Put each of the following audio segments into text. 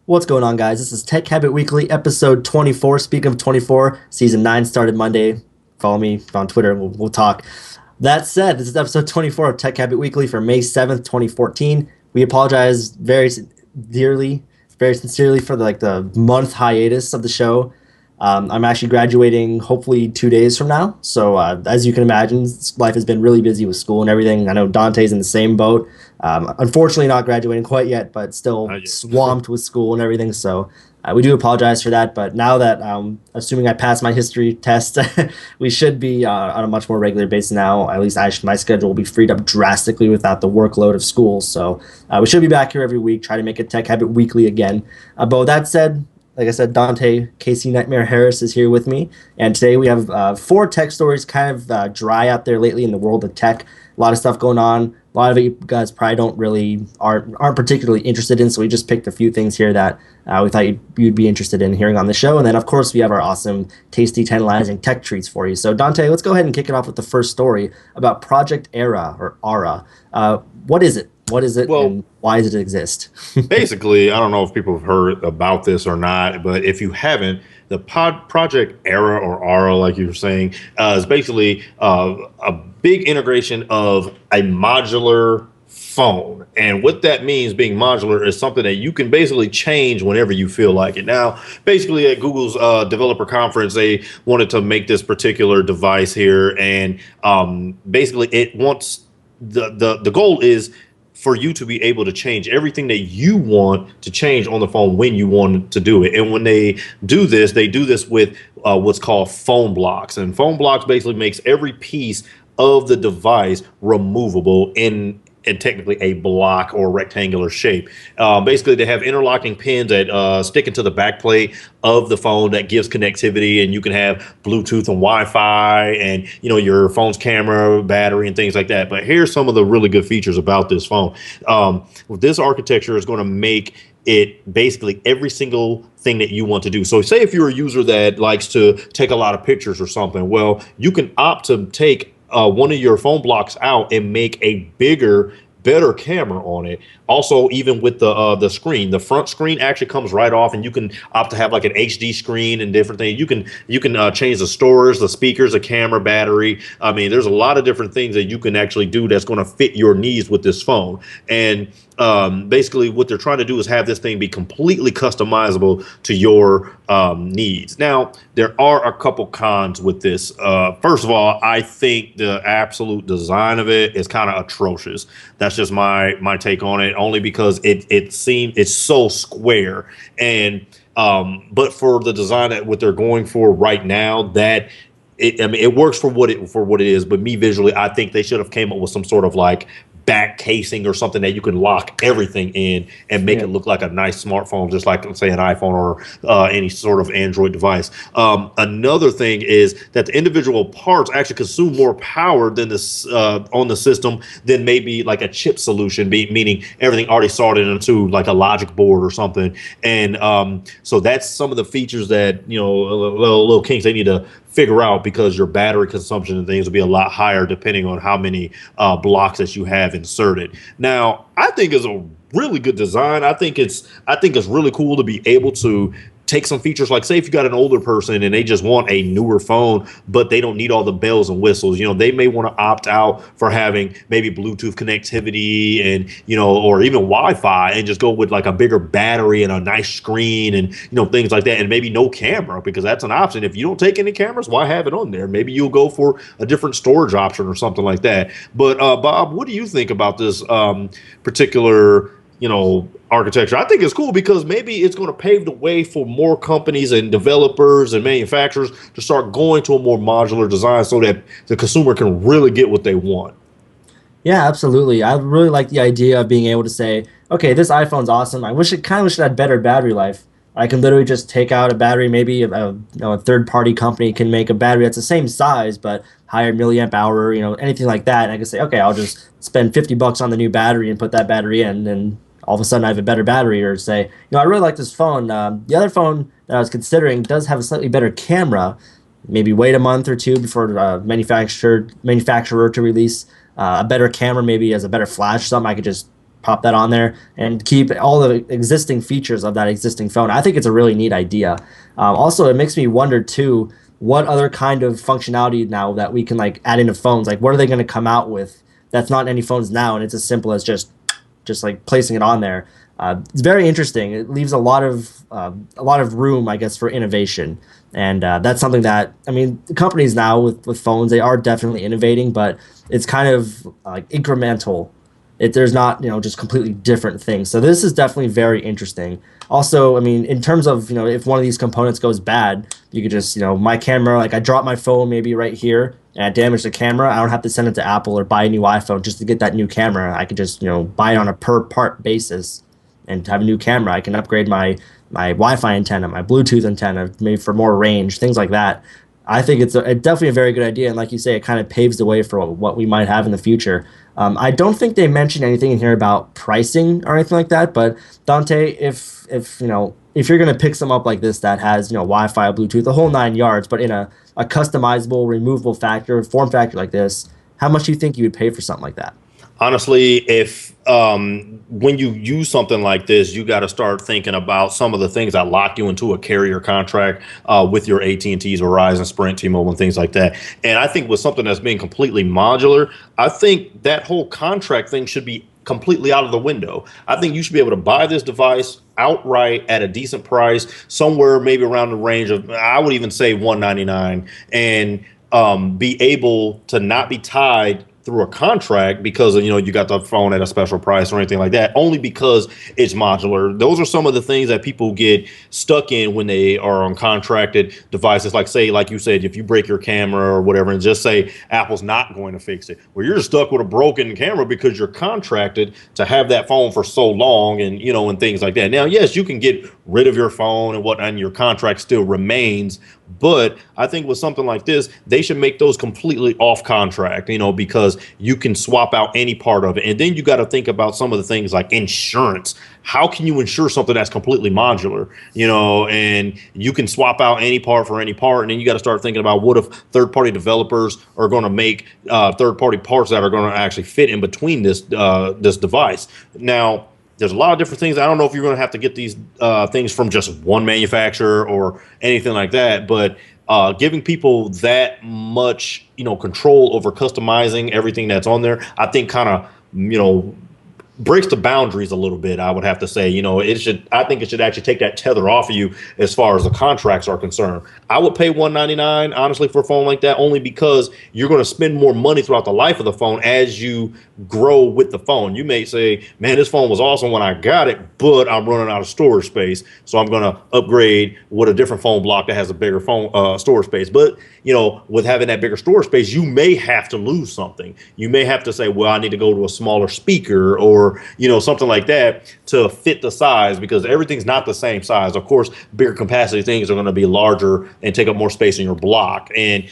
What's going on, guys? This is Tech Habit Weekly, episode 24. Speaking of 24, season 9 started Monday. Follow me on Twitter and we'll talk. That said, this is episode 24 of Tech Habit Weekly for May 7th, 2014. We apologize dearly, very sincerely for the month hiatus of the show. I'm actually graduating hopefully 2 days from now. So as you can imagine, life has been really busy with school and everything. I know Dante's in the same boat. Unfortunately, not graduating quite yet, but still swamped with school and everything. So we do apologize for that. But now that assuming I pass my history test, we should be on a much more regular basis now. At least my schedule will be freed up drastically without the workload of school. So we should be back here every week, try to make it Tech Habit Weekly again. But with that said, like I said, Dante, Casey Nightmare Harris is here with me. And today we have 4 tech stories kind of dry out there lately in the world of tech. A lot of stuff going on. A lot of it you guys probably aren't particularly interested in. So we just picked a few things here that we thought you'd be interested in hearing on the show. And then, of course, we have our awesome, tasty, tantalizing tech treats for you. So, Dante, let's go ahead and kick it off with the first story about Project Era, or ARA. What is it? What is it, and why does it exist? Basically, I don't know if people have heard about this or not, but if you haven't, the Project Era, or ARA, like you were saying, is basically a big integration of a modular phone. And what that means, being modular, is something that you can basically change whenever you feel like it. Now, basically at Google's developer conference, they wanted to make this particular device here. And basically it wants, the goal is for you to be able to change everything that you want to change on the phone when you want to do it. And when they do this with what's called phone blocks. And phone blocks basically makes every piece of the device removable in technically a block or rectangular shape. Basically, they have interlocking pins that stick into the back plate of the phone that gives connectivity, and you can have Bluetooth and Wi-Fi and your phone's camera, battery, and things like that. But here's some of the really good features about this phone. This architecture is going to make it basically every single thing that you want to do. So say if you're a user that likes to take a lot of pictures or something, well, you can opt to take one of your phone blocks out and make a bigger, better camera on it. Also, even with the screen, the front screen actually comes right off, and you can opt to have like an HD screen and different things. You can change the storage, the speakers, the camera, battery. I mean, there's a lot of different things that you can actually do that's going to fit your needs with this phone. And basically what they're trying to do is have this thing be completely customizable to your needs. Now, there are a couple cons with this. First of all, I think the absolute design of it is kind of atrocious. That's just my take on it, only because it's so square. And but for the design that what they're going for right now, that it works for what it is. But me visually, I think they should have came up with some sort of like back casing or something that you can lock everything in and make it look like a nice smartphone, just like, let's say, an iPhone or any sort of Android device. Another thing is that the individual parts actually consume more power than this on the system than maybe like a chip solution, meaning everything already sorted into like a logic board or something. And so that's some of the features that little kinks they need to figure out, because your battery consumption and things will be a lot higher depending on how many blocks that you have inserted. Now, I think it's a really good design. I think it's really cool to be able to take some features, like say if you got an older person and they just want a newer phone, but they don't need all the bells and whistles. They may want to opt out for having maybe Bluetooth connectivity and, or even Wi-Fi, and just go with like a bigger battery and a nice screen and, things like that. And maybe no camera, because that's an option. If you don't take any cameras, why have it on there? Maybe you'll go for a different storage option or something like that. But Bob, what do you think about this particular architecture? I think it's cool because maybe it's going to pave the way for more companies and developers and manufacturers to start going to a more modular design so that the consumer can really get what they want. Yeah, absolutely. I really like the idea of being able to say, okay, this iPhone's awesome. I wish it had better battery life. I can literally just take out a battery. Maybe a third-party company can make a battery that's the same size but higher milliamp hour, anything like that. And I can say, okay, I'll just spend $50 on the new battery and put that battery in, and all of a sudden I have a better battery. Or say, I really like this phone. The other phone that I was considering does have a slightly better camera. Maybe wait a month or two before manufacturer to release a better camera, maybe as a better flash, something I could just pop that on there and keep all the existing features of that existing phone. I think it's a really neat idea. Also, it makes me wonder too, what other kind of functionality now that we can like add into phones? Like, what are they going to come out with that's not in any phones now, and it's as simple as just like placing it on there. It's very interesting. It leaves a lot of room, I guess, for innovation, and that's something that I mean, the companies now with phones, they are definitely innovating, but it's kind of like incremental. There's not just completely different things. So this is definitely very interesting. Also, I mean, in terms of if one of these components goes bad, you could just my camera, like I drop my phone maybe right here and I damage the camera. I don't have to send it to Apple or buy a new iPhone just to get that new camera. I could just buy it on a per part basis and have a new camera. I can upgrade my Wi-Fi antenna, my Bluetooth antenna, maybe for more range, things like that. I think it's definitely a very good idea, and like you say, it kind of paves the way for what we might have in the future. I don't think they mentioned anything in here about pricing or anything like that. But Dante, if you're gonna pick some up like this that has Wi-Fi, Bluetooth, the whole 9 yards, but in a customizable, removable form factor like this, how much do you think you would pay for something like that? Honestly, if when you use something like this, you got to start thinking about some of the things that lock you into a carrier contract with your AT&Ts, Verizon, Sprint, T-Mobile, and things like that. And I think with something that's being completely modular, I think that whole contract thing should be completely out of the window. I think you should be able to buy this device outright at a decent price, somewhere maybe around the range of, I would even say $199, and be able to not be tied through a contract because of, you got the phone at a special price or anything like that, only because it's modular. Those are some of the things that people get stuck in when they are on contracted devices. Like, say, like you said, if you break your camera or whatever, and just say Apple's not going to fix it, well, you're stuck with a broken camera because you're contracted to have that phone for so long, and and things like that. Now, yes, you can get rid of your phone and whatnot, and your contract still remains. But I think with something like this, they should make those completely off contract, because you can swap out any part of it. And then you got to think about some of the things like insurance. How can you insure something that's completely modular, and you can swap out any part for any part? And then you got to start thinking about, what if third-party developers are going to make third-party parts that are going to actually fit in between this device? Now, there's a lot of different things. I don't know if you're going to have to get these things from just one manufacturer or anything like that, but giving people that much, control over customizing everything that's on there, I think kind of, breaks the boundaries a little bit. I would have to say, I think it should actually take that tether off of you as far as the contracts are concerned. I would pay $199 honestly for a phone like that, only because you're going to spend more money throughout the life of the phone as you grow with the phone. You may say, man, this phone was awesome when I got it, but I'm running out of storage space, so I'm going to upgrade with a different phone block that has a bigger phone storage space. But with having that bigger storage space, you may have to lose something. You may have to say, well, I need to go to a smaller speaker or something like that to fit the size, because everything's not the same size. Of course, bigger capacity things are going to be larger and take up more space in your block. And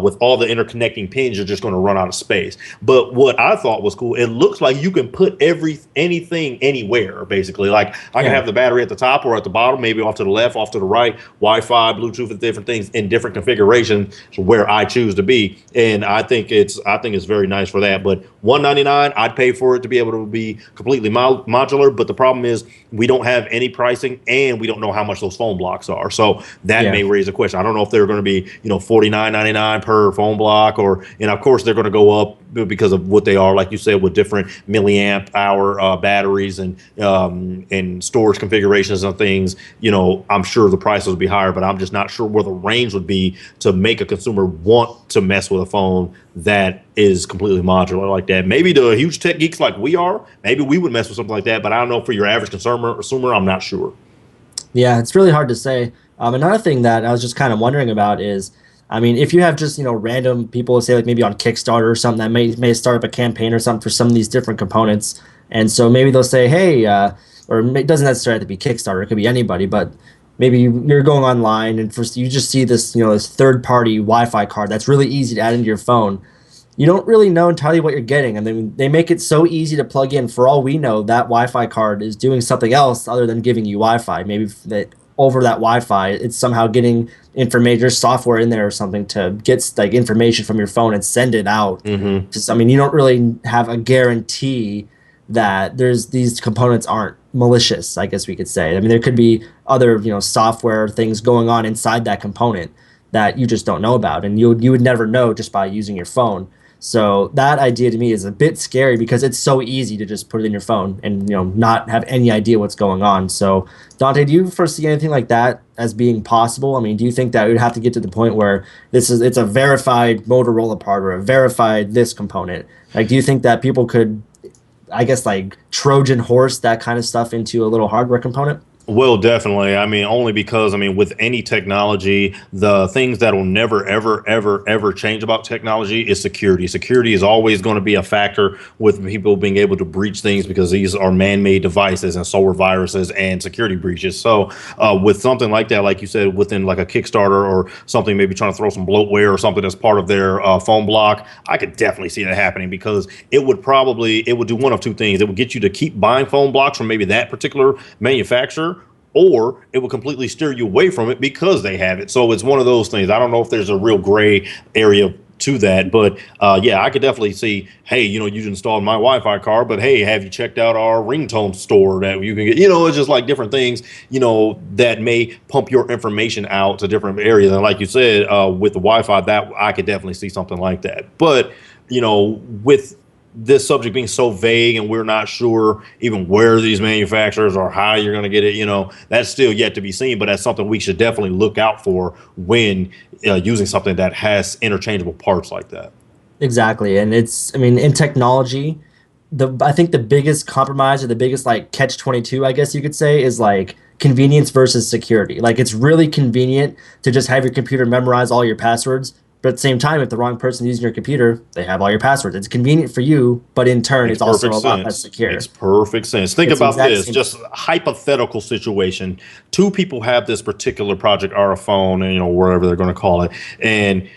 with all the interconnecting pins, you're just going to run out of space. But what I thought was cool, it looks like you can put anything anywhere, basically. Like I can have the battery at the top or at the bottom, maybe off to the left, off to the right, Wi-Fi, Bluetooth, and different things in different configurations where I choose to be. And I think it's very nice for that. But $199, I'd pay for it to be able to be completely modular. But the problem is we don't have any pricing, and we don't know how much those phone blocks are. So that may raise a question. I don't know if they're going to be $49.99 per phone block, and of course they're going to go up because of what they are, like you said, with different milliamp hour batteries and storage configurations and things. I'm sure the prices will be higher, but I'm just not sure where the range would be to make a consumer want to mess with a phone that is completely modular like that. Maybe the huge tech geeks like we are, maybe we would mess with something like that, but I don't know, for your average consumer, I'm not sure. Yeah, it's really hard to say. Another thing that I was just kind of wondering about is, I mean, if you have just random people, say like maybe on Kickstarter or something, that may start up a campaign or something for some of these different components, and so maybe they'll say, hey, or it doesn't necessarily have to be Kickstarter, it could be anybody, but maybe you're going online and first you just see this this third-party Wi-Fi card that's really easy to add into your phone. You don't really know entirely what you're getting, and then they make it so easy to plug in. For all we know, that Wi-Fi card is doing something else other than giving you Wi-Fi. Maybe that over that Wi-Fi, it's somehow getting information, there's software in there or something to get like information from your phone and send it out. Mm-hmm. Just, I mean, you don't really have a guarantee that there's these components aren't malicious, I guess we could say. I mean, there could be other, software things going on inside that component that you just don't know about, and you would never know just by using your phone. So that idea to me is a bit scary because it's so easy to just put it in your phone and not have any idea what's going on. So Dante, do you foresee anything like that as being possible? I mean, do you think that we would have to get to the point where it's a verified Motorola part or a verified this component? Like, do you think that people could, I guess, like Trojan horse that kind of stuff into a little hardware component? Well, definitely. I mean, only because, I mean, with any technology, the things that will never, ever, ever, ever change about technology is security. Security is always going to be a factor with people being able to breach things because these are man-made devices, and so are viruses and security breaches. So with something like that, like you said, within like a Kickstarter or something, maybe trying to throw some bloatware or something that's part of their phone block, I could definitely see that happening because it would do one of two things. It would get you to keep buying phone blocks from maybe that particular manufacturer, or it will completely steer you away from it because they have it. So it's one of those things. I don't know if there's a real gray area to that, but yeah, I could definitely see, hey, you installed my Wi-Fi card, but hey, have you checked out our ringtone store that you can get? It's just like different things, that may pump your information out to different areas. And like you said, with the Wi-Fi, that I could definitely see something like that. But with this subject being so vague and we're not sure even where these manufacturers or how you're going to get it, that's still yet to be seen. But that's something we should definitely look out for when using something that has interchangeable parts like that. Exactly. And I mean, in technology, I think the biggest compromise or the biggest like catch 22, I guess you could say, is like convenience versus security. Like it's really convenient to just have your computer memorize all your passwords. But at the same time, if the wrong person using your computer, they have all your passwords. It's convenient for you, but in turn, Makes it's also a perfect lot less sense. secure. Makes perfect sense. Think It's the about exact this, same. just a hypothetical situation. Two people have this particular project or a phone, and wherever they're going to call it. And,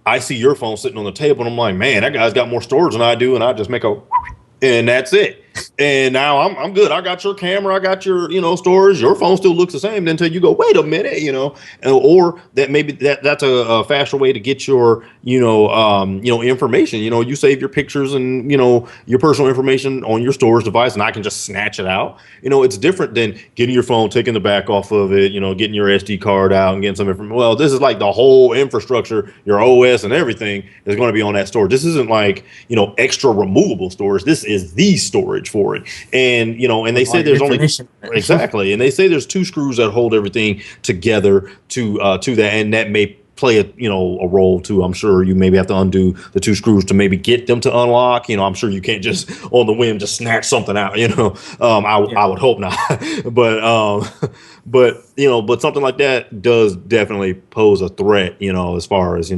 I see your phone sitting on the table and I'm like, man, that guy's got more storage than I do. And I just make and that's it. And now I'm good. I got your camera, I got your, storage. Your phone still looks the same until you go, wait a minute, or that maybe that's a faster way to get your, information. You save your pictures and, your personal information on your storage device and I can just snatch it out. It's different than getting your phone, taking the back off of it, getting your SD card out and getting some information. Well, this is like the whole infrastructure, your OS and everything is going to be on that storage. This isn't like, extra removable storage. This is the storage for it. And and they say there's only exactly, and they say there's two screws that hold everything together to that, and that may play a role too. I'm sure you maybe have to undo the two screws to maybe get them to unlock. I'm sure you can't just on the whim just snatch something out. I would hope not, but something like that does definitely pose a threat. As far as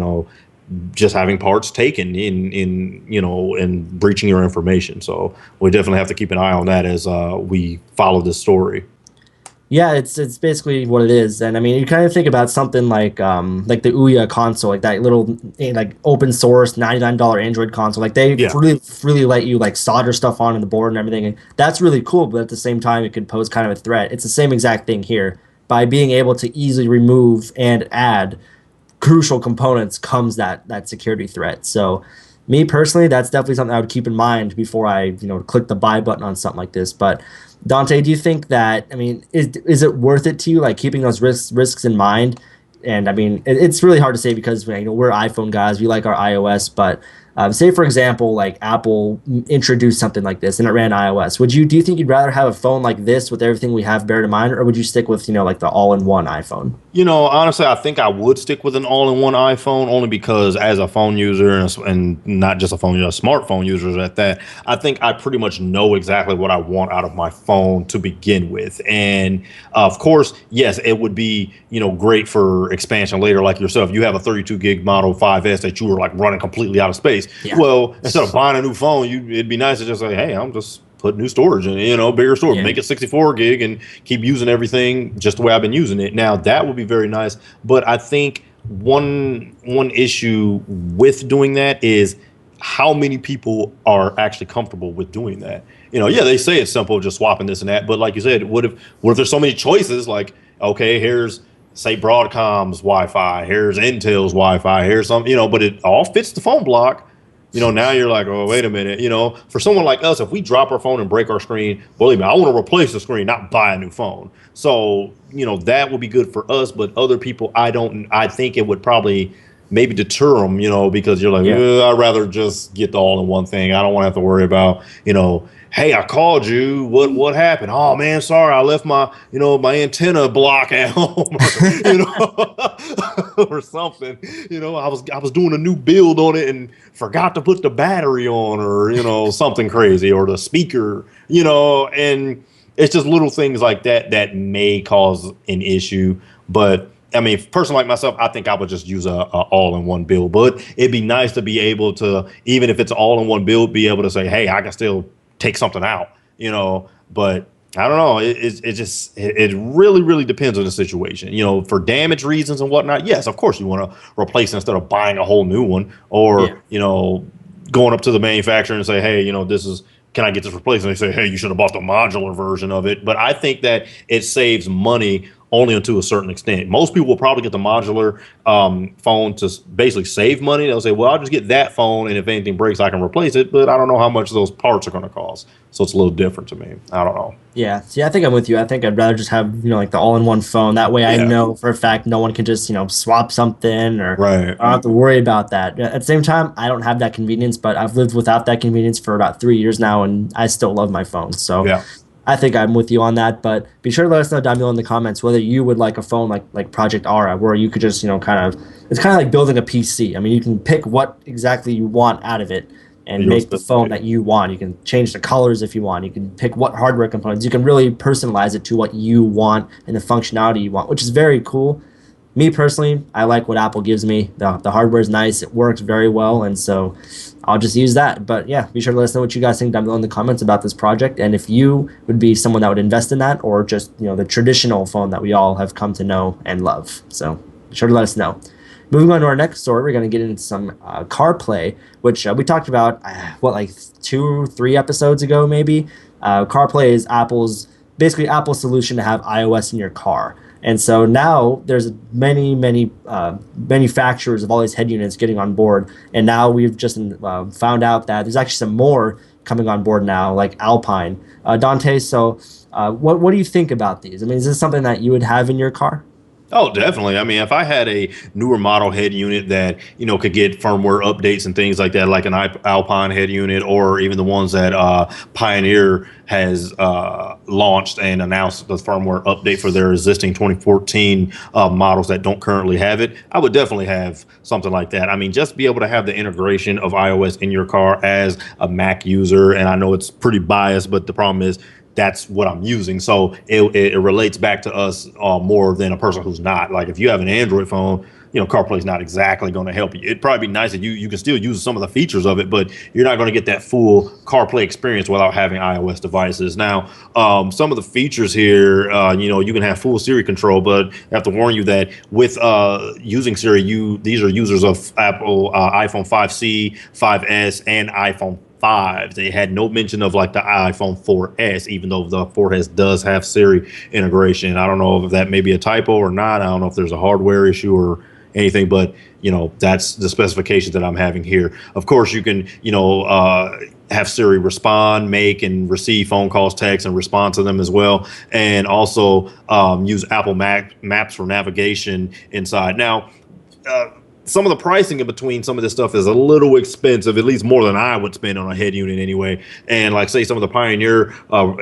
just having parts taken in breaching your information. So we definitely have to keep an eye on that as we follow this story. Yeah, it's basically what it is. And I mean, you kind of think about something like the Ouya console, like that little like open source $99 Android console. Like they Yeah. really let you like solder stuff onto the board and everything. And that's really cool, but at the same time, it could pose kind of a threat. It's the same exact thing here. By being able to easily remove and add crucial components comes that security threat. So me personally, that's definitely something I would keep in mind before I click the buy button on something like this. But Dante, do you think that, I mean, is it worth it to you, like keeping those risks in mind? And I mean, it's really hard to say because we're iPhone guys, we like our iOS, but say for example, like Apple introduced something like this and it ran iOS. Do you think you'd rather have a phone like this with everything we have bared in mind, or would you stick with like the all-in-one iPhone? Honestly, I think I would stick with an all-in-one iPhone only because as a phone user and not just a phone user, a smartphone user at that, I think I pretty much know exactly what I want out of my phone to begin with. And of course, yes, it would be, great for expansion later, like yourself. You have a 32 gig Model 5S that you were like running completely out of space. Yeah. Well, instead of buying a new phone, it'd be nice to just say, hey, I'm just put new storage in, bigger storage, Yeah. make it 64 gig and keep using everything just the way I've been using it. Now that would be very nice. But I think one issue with doing that is how many people are actually comfortable with doing that. Yeah, they say it's simple, just swapping this and that. But like you said, what if there's so many choices? Like, okay, here's say Broadcom's Wi-Fi, here's Intel's Wi-Fi, here's some, but it all fits the phone block. Now you're like, oh, wait a minute. For someone like us, if we drop our phone and break our screen, believe me, I want to replace the screen, not buy a new phone. So, that would be good for us, but other people, I think it would probably maybe deter them, because you're like, Yeah. I'd rather just get the all-in-one thing. I don't want to have to worry about, hey, I called you. What happened? Oh man, sorry, I left my antenna block at home, or, or something. I was doing a new build on it and forgot to put the battery on, or something crazy, or the speaker, and it's just little things like that that may cause an issue. But I mean, a person like myself, I think I would just use a all-in-one build. But it'd be nice to be able to, even if it's all-in-one build, be able to say, hey, I can still take something out, But I don't know. It really, really depends on the situation. For damage reasons and whatnot. Yes, of course you want to replace instead of buying a whole new one, Yeah. or going up to the manufacturer and say, hey, can I get this replaced? And they say, hey, you should have bought the modular version of it. But I think that it saves money only to a certain extent. Most people will probably get the modular phone to basically save money. They'll say, well, I'll just get that phone, and if anything breaks, I can replace it. But I don't know how much those parts are going to cost. So it's a little different to me. I don't know. Yeah. See, I think I'm with you. I think I'd rather just have, like the all-in-one phone. That way I Yeah. know for a fact no one can just, swap something, or Right. I don't have to worry about that. At the same time, I don't have that convenience, but I've lived without that convenience for about 3 years now, and I still love my phone. So Yeah. I think I'm with you on that. But be sure to let us know down below in the comments whether you would like a phone like Project Aura, where you could just, it's kind of like building a PC. I mean, you can pick what exactly you want out of it and Your make the phone specification. that you want. You can change the colors if you want. You can pick what hardware components. You can really personalize it to what you want and the functionality you want, which is very cool. Me personally, I like what Apple gives me. The hardware is nice. It works very well, and so I'll just use that. But yeah, be sure to let us know what you guys think down below in the comments about this project, and if you would be someone that would invest in that, or just the traditional phone that we all have come to know and love. So be sure to let us know. Moving on to our next story, we're going to get into some CarPlay, which we talked about, like 2 or 3 episodes ago, maybe. CarPlay is basically Apple's solution to have iOS in your car. And so now there's many manufacturers of all these head units getting on board. And now we've just found out that there's actually some more coming on board now, like Alpine. Dante, so what do you think about these? I mean, is this something that you would have in your car? Oh, definitely. I mean, if I had a newer model head unit that, could get firmware updates and things like that, like an Alpine head unit, or even the ones that Pioneer has launched and announced the firmware update for their existing 2014 models that don't currently have it, I would definitely have something like that. I mean, just be able to have the integration of iOS in your car as a Mac user. And I know it's pretty biased, but the problem is, that's what I'm using. So it relates back to us more than a person who's not. Like if you have an Android phone, CarPlay is not exactly going to help you. It'd probably be nice that you can still use some of the features of it, but you're not going to get that full CarPlay experience without having iOS devices. Now, some of the features here, you can have full Siri control, but I have to warn you that with using Siri, these are users of Apple iPhone 5C, 5S, and iPhone 5. They had no mention of like the iPhone 4S, even though the 4S does have Siri integration. I don't know if that may be a typo or not. I don't know if there's a hardware issue or anything, but that's the specifications that I'm having here. Of course, you can have Siri respond, make and receive phone calls, text, and respond to them as well, and also use Apple Maps for navigation inside. Now, some of the pricing in between some of this stuff is a little expensive, at least more than I would spend on a head unit anyway. And like say some of the Pioneer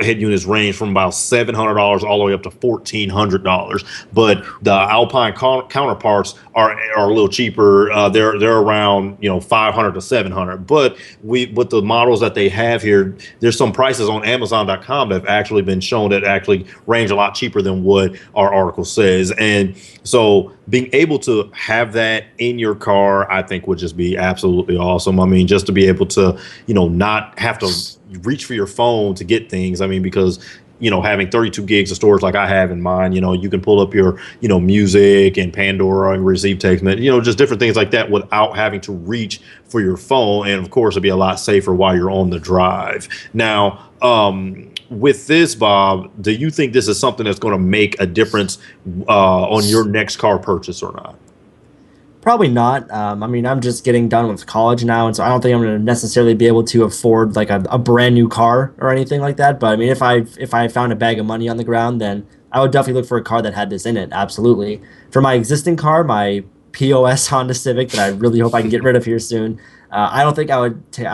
head units range from about $700 all the way up to $1,400. But the Alpine counterparts are a little cheaper. They're around 500 to 700. But with the models that they have here, there's some prices on Amazon.com that have actually been shown that actually range a lot cheaper than what our article says. And so being able to have that in your car, I think would just be absolutely awesome. I mean, just to be able to, not have to reach for your phone to get things. I mean, because, having 32 gigs of storage like I have in mine, you can pull up your, music and Pandora and receive text, just different things like that without having to reach for your phone. And of course, it'd be a lot safer while you're on the drive. Now, with this, Bob, do you think this is something that's going to make a difference on your next car purchase or not? Probably not. I mean, I'm just getting done with college now, and so I don't think I'm going to necessarily be able to afford like a brand new car or anything like that. But I mean, if I found a bag of money on the ground, then I would definitely look for a car that had this in it. Absolutely. For my existing car, my POS Honda Civic that I really hope I can get rid of here soon. I don't think I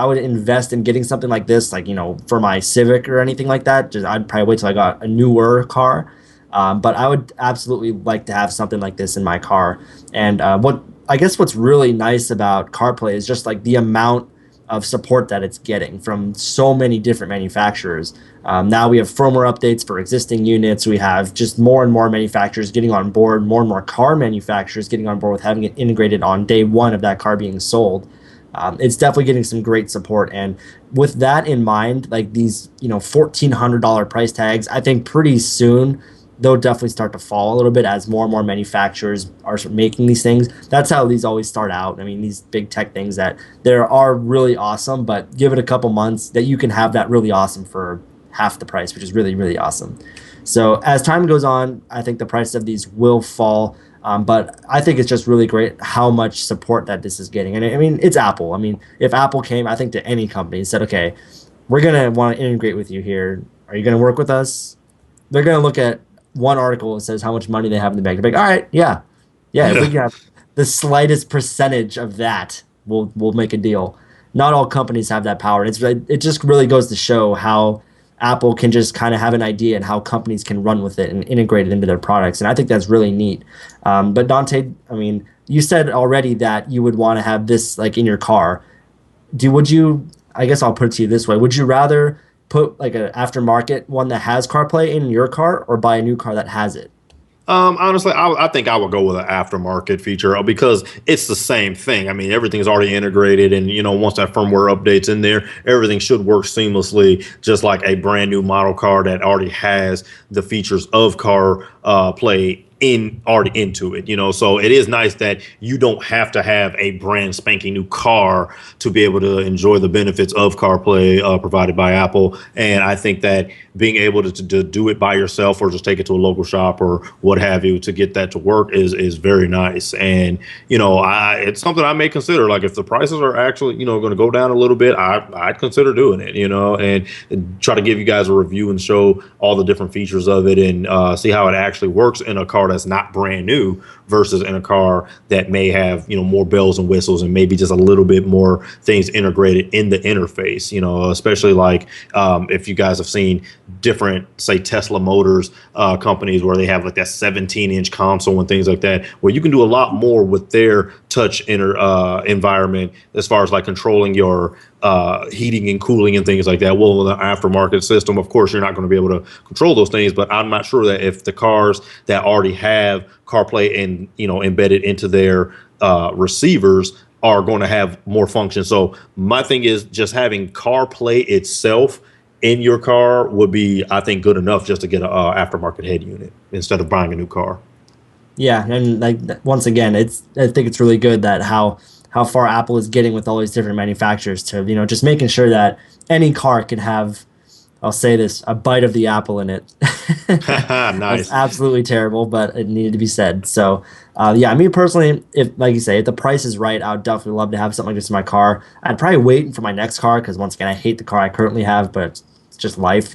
would invest in getting something like this, like for my Civic or anything like that. Just I'd probably wait till I got a newer car. But I would absolutely like to have something like this in my car. And what I guess what's really nice about CarPlay is just like the amount of support that it's getting from so many different manufacturers. Now we have firmware updates for existing units. We have just more and more manufacturers getting on board, more and more car manufacturers getting on board with having it integrated on day one of that car being sold. It's definitely getting some great support. And with that in mind, like these, $1,400 price tags, I think pretty soon they'll definitely start to fall a little bit as more and more manufacturers are making these things. That's how these always start out. I mean, these big tech things that there are really awesome, but give it a couple months that you can have that really awesome for half the price, which is really, really awesome. So as time goes on, I think the price of these will fall. But I think it's just really great how much support that this is getting. And I mean, it's Apple. I mean, if Apple came, I think, to any company and said, okay, we're going to want to integrate with you here. Are you going to work with us? They're going to look at one article that says how much money they have in the bank. They're like, all right, yeah, yeah, if we can have the slightest percentage of that, we'll make a deal. Not all companies have that power. It just really goes to show how Apple can just kind of have an idea and how companies can run with it and integrate it into their products. And I think that's really neat. But Dante, I mean, you said already that you would want to have this like in your car. Would you? I guess I'll put it to you this way: would you rather put like an aftermarket one that has CarPlay in your car, or buy a new car that has it? Honestly, I think I would go with an aftermarket feature because it's the same thing. I mean, everything's already integrated, and once that firmware updates in there, everything should work seamlessly, just like a brand new model car that already has the features of car play in already into it. So it is nice that you don't have to have a brand spanking new car to be able to enjoy the benefits of CarPlay provided by Apple. And I think that being able to do it by yourself or just take it to a local shop or what have you to get that to work is very nice. And it's something I may consider. Like if the prices are actually going to go down a little bit, I'd consider doing it. And try to give you guys a review and show all the different features of it and see how it actually works in a car that's not brand new versus in a car that may have more bells and whistles and maybe just a little bit more things integrated in the interface. Especially like if you guys have seen different, say, Tesla Motors companies where they have like that 17-inch console and things like that, where you can do a lot more with their touch environment as far as like controlling your heating and cooling and things like that. Well, with an aftermarket system, of course, you're not going to be able to control those things, but I'm not sure that if the cars that already have CarPlay and embedded into their receivers are going to have more function. So my thing is just having CarPlay itself in your car would be, I think, good enough just to get an aftermarket head unit instead of buying a new car. Yeah, and like once again, I think it's really good that how far Apple is getting with all these different manufacturers to just making sure that any car can have, I'll say this, a bite of the apple in it. That's Nice. absolutely terrible, but it needed to be said. So, yeah, me personally, if like you say, if the price is right, I would definitely love to have something like this in my car. I'd probably wait for my next car because once again, I hate the car I currently have, but it's just life.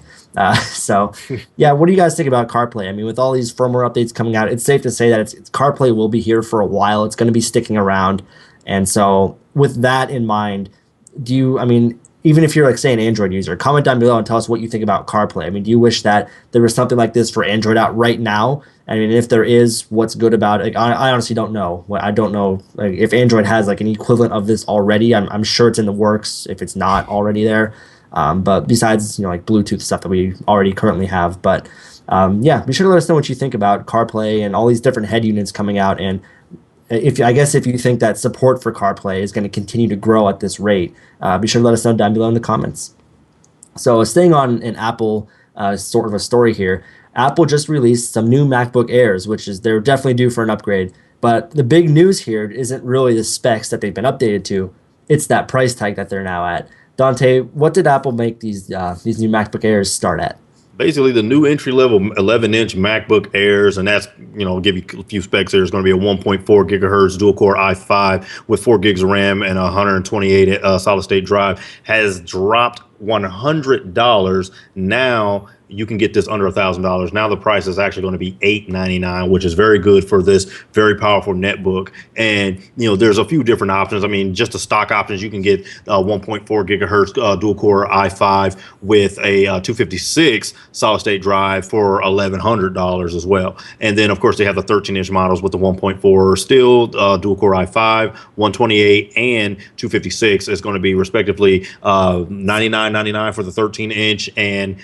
So, yeah, what do you guys think about CarPlay? I mean, with all these firmware updates coming out, it's safe to say that it's CarPlay will be here for a while. It's going to be sticking around, and so with that in mind, I mean, even if you're like say an Android user, comment down below and tell us what you think about CarPlay. I mean, do you wish that there was something like this for Android out right now? I mean, if there is, what's good about it? Like, I honestly don't know. I don't know like, if Android has like an equivalent of this already. I'm sure it's in the works if it's not already there. But besides, like Bluetooth stuff that we already currently have. But yeah, be sure to let us know what you think about CarPlay and all these different head units coming out. And if you think that support for CarPlay is going to continue to grow at this rate, be sure to let us know down below in the comments. So staying on an Apple sort of a story here, Apple just released some new MacBook Airs, which is they're definitely due for an upgrade. But the big news here isn't really the specs that they've been updated to; it's that price tag that they're now at. Dante, what did Apple make these new MacBook Airs start at? basically the new entry level 11-inch MacBook Airs, and that's, give you a few specs here. It's going to be a 1.4 gigahertz dual core i5 with 4 gigs of RAM and 128 solid state drive, has dropped $100. Now you can get this under $1,000. Now the price is actually going to be $899, which is very good for this very powerful netbook. And there's a few different options. I mean, just the stock options, you can get 1.4 gigahertz dual core i5 with a 256 solid state drive for $1,100 as well. And then of course they have the 13-inch models with the 1.4 still dual core i5, 128 and 256. Is going to be respectively $99.99 for the 13-inch and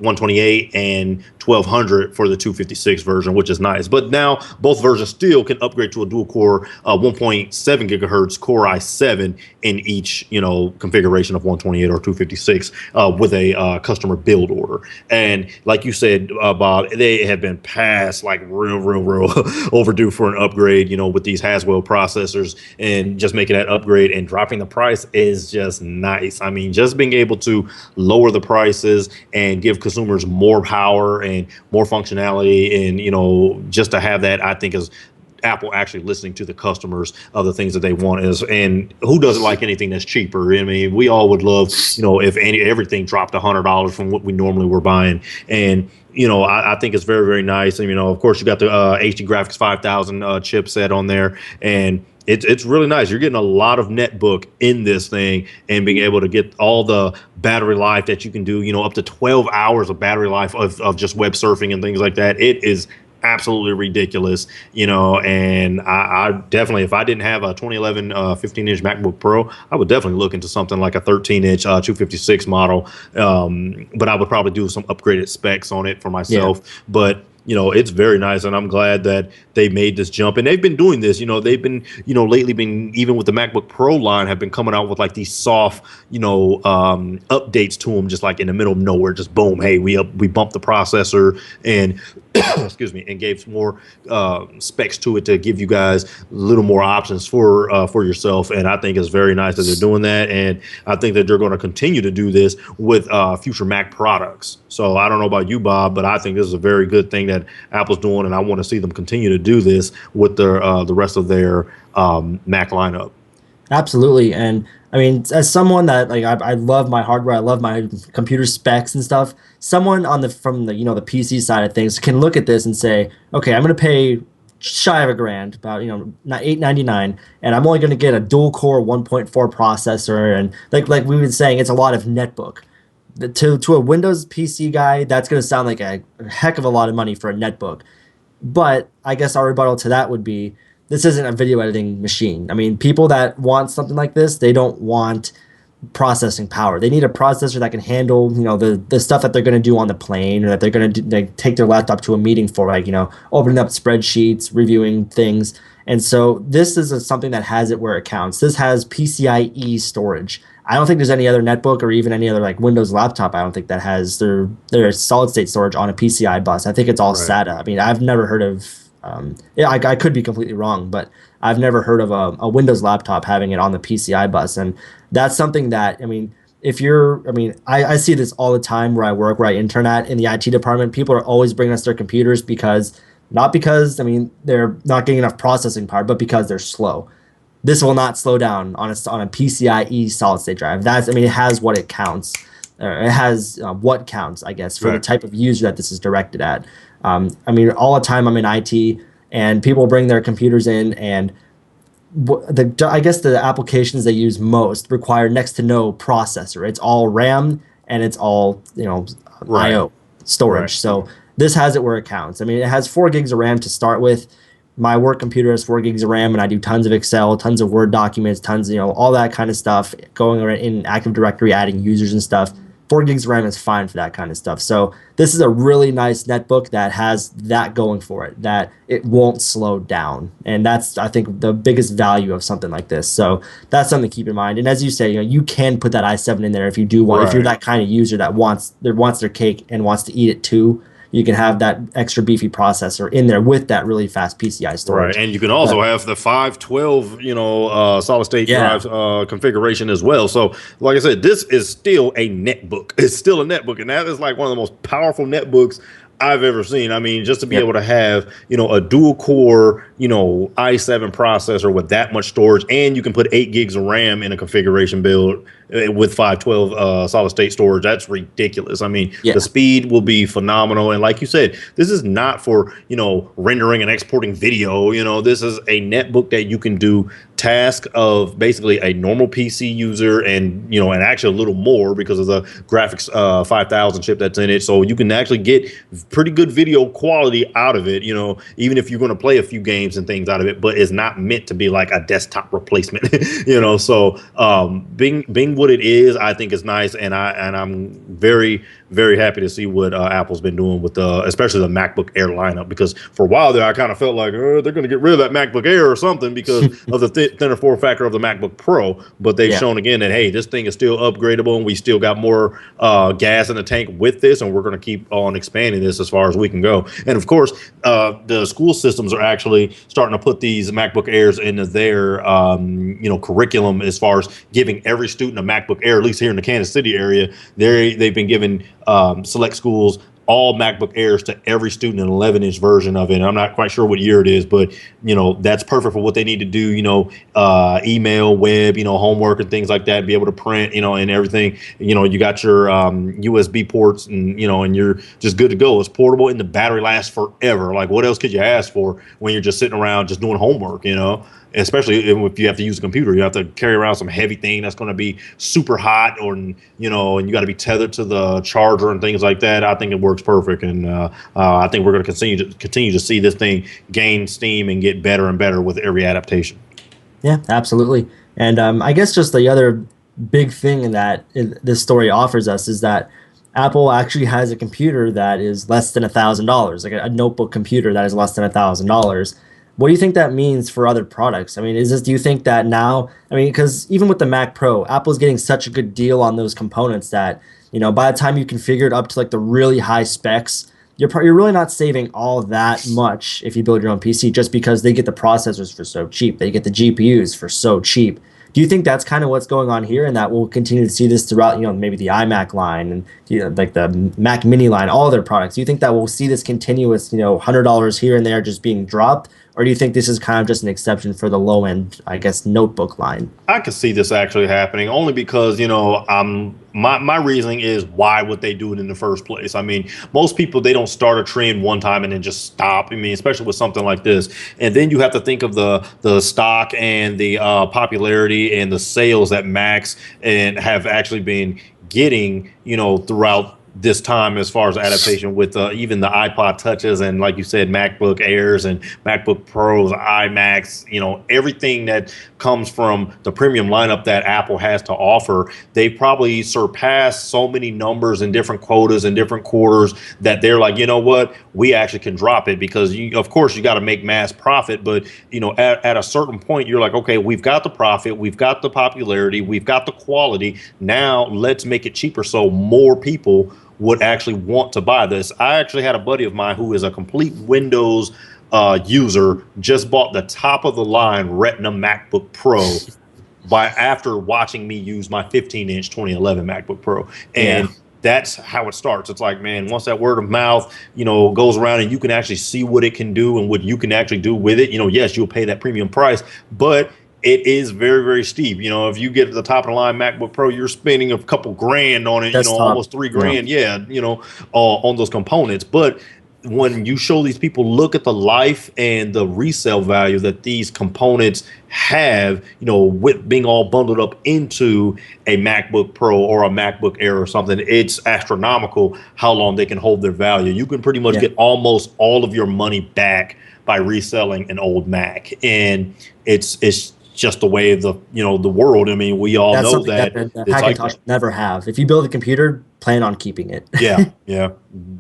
128 and 1200 for the 256 version, which is nice. But now both versions still can upgrade to a dual core 1.7 gigahertz core i7 in each configuration of 128 or 256 with a customer build order. And like you said, Bob, they have been past like real overdue for an upgrade, with these Haswell processors, and just making that upgrade and dropping the price is just nice. I mean, just being able to lower the prices and give consumers more power and more functionality, and just to have that, I think, is Apple actually listening to the customers of the things that they want. And who doesn't like anything that's cheaper? I mean, we all would love, if everything dropped $100 from what we normally were buying. And I think it's very, very nice. And of course, you got the HD Graphics 5000 chipset on there, and it's really nice. You're getting a lot of netbook in this thing, and being able to get all the battery life that you can do, up to 12 hours of battery life of just web surfing and things like that. It is absolutely ridiculous, and I definitely, if I didn't have a 2011 15-inch MacBook Pro, I would definitely look into something like a 13-inch 256 model, but I would probably do some upgraded specs on it for myself. Yeah. But it's very nice, and I'm glad that they made this jump. And they've been doing this. They've been, lately been, even with the MacBook Pro line, have been coming out with like these soft, updates to them, just like in the middle of nowhere, just boom, hey, we bumped the processor and excuse me, and gave some more specs to it to give you guys a little more options for yourself. And I think it's very nice that they're doing that, and I think that they're going to continue to do this with future Mac products. So I don't know about you, Bob, but I think this is a very good thing that Apple's doing, and I want to see them continue to do this with the rest of their Mac lineup. Absolutely. And I mean, as someone that I love my hardware, I love my computer specs and stuff. Someone from the the PC side of things can look at this and say, okay, I'm going to pay shy of $1,000, about $899, and I'm only going to get a dual core 1.4 processor, and like we've been saying, it's a lot of netbook. To a Windows PC guy, that's going to sound like a heck of a lot of money for a netbook. But I guess our rebuttal to that would be, this isn't a video editing machine. I mean, people that want something like this, they don't want processing power. They need a processor that can handle, the stuff that they're going to do on the plane, or that they're going to take their laptop to a meeting for, opening up spreadsheets, reviewing things. And so this is something that has it where it counts. This has PCIe storage. I don't think there's any other netbook or even any other Windows laptop, I don't think, that has their solid state storage on a PCI bus. I think it's all SATA. I mean, I've never heard of I could be completely wrong, but I've never heard of a Windows laptop having it on the PCI bus. And that's something that, I mean, I see this all the time where I work, where I intern at in the IT department. People are always bringing us their computers not because they're not getting enough processing power, but because they're slow. This will not slow down on a PCIe solid state drive. It has what it counts. It has what counts, I guess, for the type of user that this is directed at. All the time I'm in IT, and people bring their computers in, and I guess the applications they use most require next to no processor. It's all RAM, and it's all I/O storage. Right. So this has it where it counts. It has 4 gigs of RAM to start with. My work computer has 4 gigs of RAM, and I do tons of Excel, tons of Word documents, tons of all that kind of stuff, going around in Active Directory, adding users and stuff. 4 gigs of RAM is fine for that kind of stuff. So this is a really nice netbook that has that going for it, that it won't slow down. And that's, I think, the biggest value of something like this. So that's something to keep in mind. And as you say, you can put that i7 in there if you do want, if you're that kind of user that wants their cake and wants to eat it too. you can have that extra beefy processor in there with that really fast PCI Right, storage. and you can also have the 512, solid state Yeah, drive configuration as well. So, like I said, this is still a netbook. It's still a netbook, and that is like one of the most powerful netbooks I've ever seen. I mean, just to be yep, able to have, a dual core, i7 processor with that much storage, and you can put 8 gigs of RAM in a configuration build with 512 solid state storage. That's ridiculous. I mean, the yeah, speed will be phenomenal. And like you said, this is not for, rendering and exporting video. This is a netbook that you can do task of basically a normal PC user and actually a little more because of the graphics 5000 chip that's in it. So you can actually get pretty good video quality out of it, even if you're going to play a few games and things out of it, but it's not meant to be like a desktop replacement, So being what it is, I think is nice. And I'm very, very happy to see what Apple's been doing with especially the MacBook Air lineup, because for a while there, I kind of felt like they're going to get rid of that MacBook Air or something because of the thinner form factor of the MacBook Pro. But they've yeah. shown again that, hey, this thing is still upgradable and we still got more gas in the tank with this. And we're going to keep on expanding this as far as we can go. And of course, the school systems are actually starting to put these MacBook Airs into their, curriculum as far as giving every student a MacBook Air, at least here in the Kansas City area. They've been giving select schools all MacBook Airs to every student, an 11-inch version of it. And I'm not quite sure what year it is, but that's perfect for what they need to do. Email, web, homework and things like that. Be able to print, and everything. You got your USB ports, and and you're just good to go. It's portable, and the battery lasts forever. Like, what else could you ask for when you're just sitting around just doing homework? Especially if you have to use a computer, you have to carry around some heavy thing that's going to be super hot, or and you got to be tethered to the charger and things like that. I think it works perfect, and I think we're going to continue to see this thing gain steam and get better and better with every adaptation. Yeah, absolutely. And I guess just the other big thing this story offers us is that Apple actually has a computer that is less than $1,000, like a notebook computer that is less than $1,000. What do you think that means for other products? I mean, do you think that now, I mean, because even with the Mac Pro, Apple's getting such a good deal on those components that, by the time you configure it up to like the really high specs, you're really not saving all that much if you build your own PC, just because they get the processors for so cheap. They get the GPUs for so cheap. Do you think that's kind of what's going on here, and that we'll continue to see this throughout, maybe the iMac line and like the Mac Mini line, all their products? Do you think that we'll see this continuous, $100 here and there just being dropped, or do you think this is kind of just an exception for the low end, I guess, notebook line? I could see this actually happening only because, my reasoning is, why would they do it in the first place? I mean, most people, they don't start a trend one time and then just stop. I mean, especially with something like this. And then you have to think of the stock and the popularity and the sales that Macs and have actually been getting, throughout this time, as far as adaptation with even the iPod touches and, like you said, MacBook Airs and MacBook Pros, iMacs, everything that comes from the premium lineup that Apple has to offer. They probably surpassed so many numbers and different quotas and different quarters that they're like, you know what, we actually can drop it, because of course you got to make mass profit, but at a certain point you're like, okay, we've got the profit, we've got the popularity, we've got the quality, now let's make it cheaper so more people would actually want to buy this. I actually had a buddy of mine who is a complete Windows user, just bought the top of the line Retina MacBook Pro after watching me use my 15-inch 2011 MacBook Pro. And that's how it starts. It's like, man, once that word of mouth, goes around and you can actually see what it can do and what you can actually do with it, yes, you'll pay that premium price, but it is very, very steep. If you get the top of the line MacBook Pro, you're spending a couple grand on it, almost $3,000, on those components. But when you show these people, look at the life and the resale value that these components have, with being all bundled up into a MacBook Pro or a MacBook Air or something, it's astronomical how long they can hold their value. You can pretty much get almost all of your money back by reselling an old Mac. And it's just the way of the world. I mean, we all know that the Hackintosh will never have. If you build a computer, plan on keeping it. Yeah,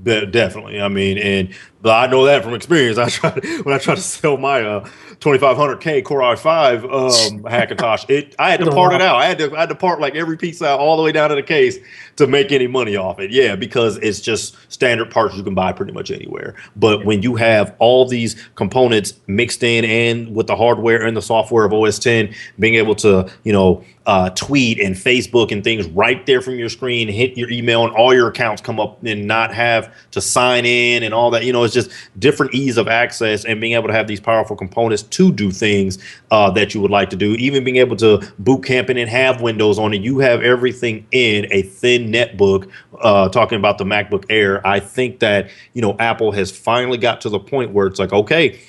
definitely. I mean, and But I know that from experience. When I tried to sell my 2500K Core i5 Hackintosh, I had to part it out. I had to part like every piece out all the way down to the case to make any money off it. Yeah, because it's just standard parts you can buy pretty much anywhere. But when you have all these components mixed in and with the hardware and the software of OS 10, being able to, tweet and Facebook and things right there from your screen, hit your email and all your accounts come up and not have to sign in and all that. It's just different ease of access and being able to have these powerful components to do things that you would like to do. Even being able to boot camp it and have Windows on it. You have everything in a thin netbook. Talking about the MacBook Air, I think that, Apple has finally got to the point where it's like, okay,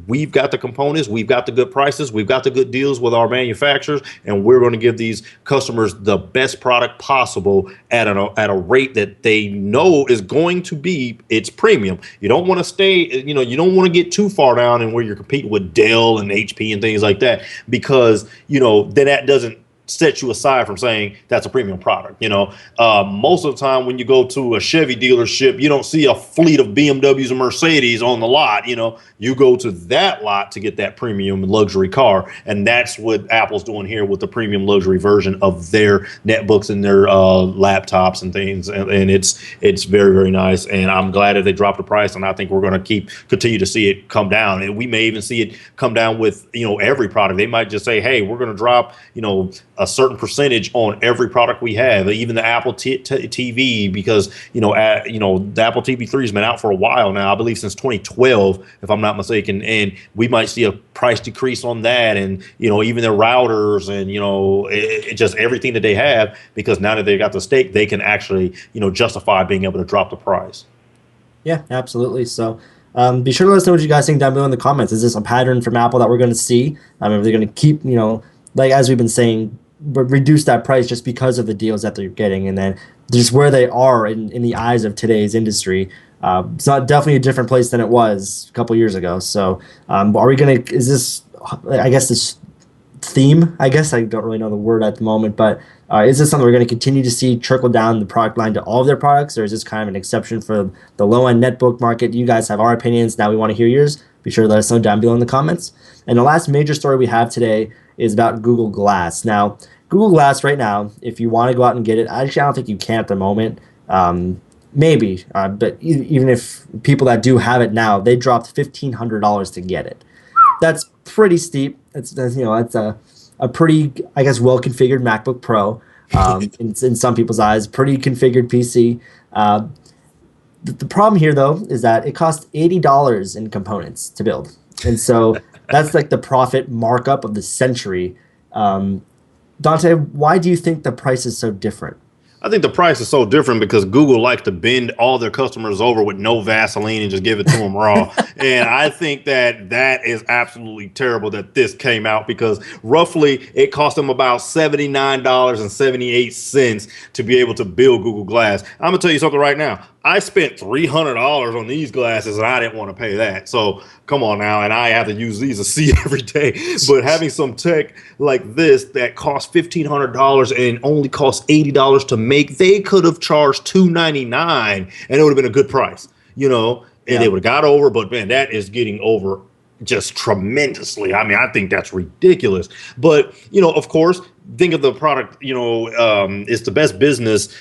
we've got the components, we've got the good prices, we've got the good deals with our manufacturers, and we're going to give these customers the best product possible at a rate that they know is going to be its premium. You don't want to stay, you don't want to get too far down and where you're competing with Dell and HP and things like that, because, then that doesn't set you aside from saying that's a premium product. Most of the time when you go to a Chevy dealership, you don't see a fleet of BMWs and Mercedes on the lot. You go to that lot to get that premium luxury car, and that's what Apple's doing here with the premium luxury version of their netbooks and their laptops and things, and it's very, very nice. And I'm glad that they dropped the price, and I think we're going to continue to see it come down, and we may even see it come down with every product. They might just say, hey, we're going to drop a certain percentage on every product we have, even the Apple TV, because the Apple TV3 has been out for a while now, I believe since 2012, if I'm not mistaken, and we might see a price decrease on that, and even their routers and it just everything that they have, because now that they got the stake, they can actually justify being able to drop the price. Yeah, absolutely. So be sure to let us know what you guys think down below in the comments. Is this a pattern from Apple that we're going to see? If they're going to keep, like as we've been saying, reduce that price just because of the deals that they're getting, and then just where they are in the eyes of today's industry. It's not definitely a different place than it was a couple years ago. So are we going to, is this, I guess this theme, I guess I don't really know the word at the moment, but is this something we're going to continue to see trickle down the product line to all of their products, or is this kind of an exception for the low-end netbook market? You guys have our opinions. Now we want to hear yours. Be sure to let us know down below in the comments. And the last major story we have today is about Google Glass. Now, Google Glass right now, if you want to go out and get it, actually I don't think you can at the moment. Maybe, but even if people that do have it now, they dropped $1,500 to get it. That's pretty steep. That's a pretty, I guess, well-configured MacBook Pro in some people's eyes, pretty configured PC. The problem here, though, is that it costs $80 in components to build. And so that's like the profit markup of the century. Dante, why do you think the price is so different? I think the price is so different because Google likes to bend all their customers over with no Vaseline and just give it to them raw. And I think that is absolutely terrible that this came out, because roughly it cost them about $79.78 to be able to build Google Glass. I'm going to tell you something right now. I spent $300 on these glasses and I didn't want to pay that. So come on now. And I have to use these to see every day. But having some tech like this that costs $1,500 and only costs $80 to make, they could have charged $299 and it would have been a good price, and they would have got over. But man, that is getting over just tremendously. I mean, I think that's ridiculous. But, of course, think of the product, it's the best business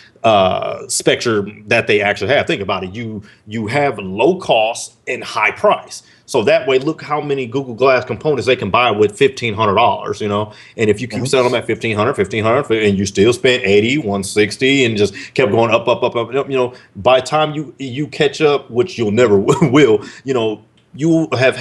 spectrum that they actually have. Think about it. You have low cost and high price. So that way, look how many Google Glass components they can buy with $1,500, and if you keep selling them at $1,500, and you still spent $80, $160, and just kept going up, by the time you catch up, which you'll never will, you have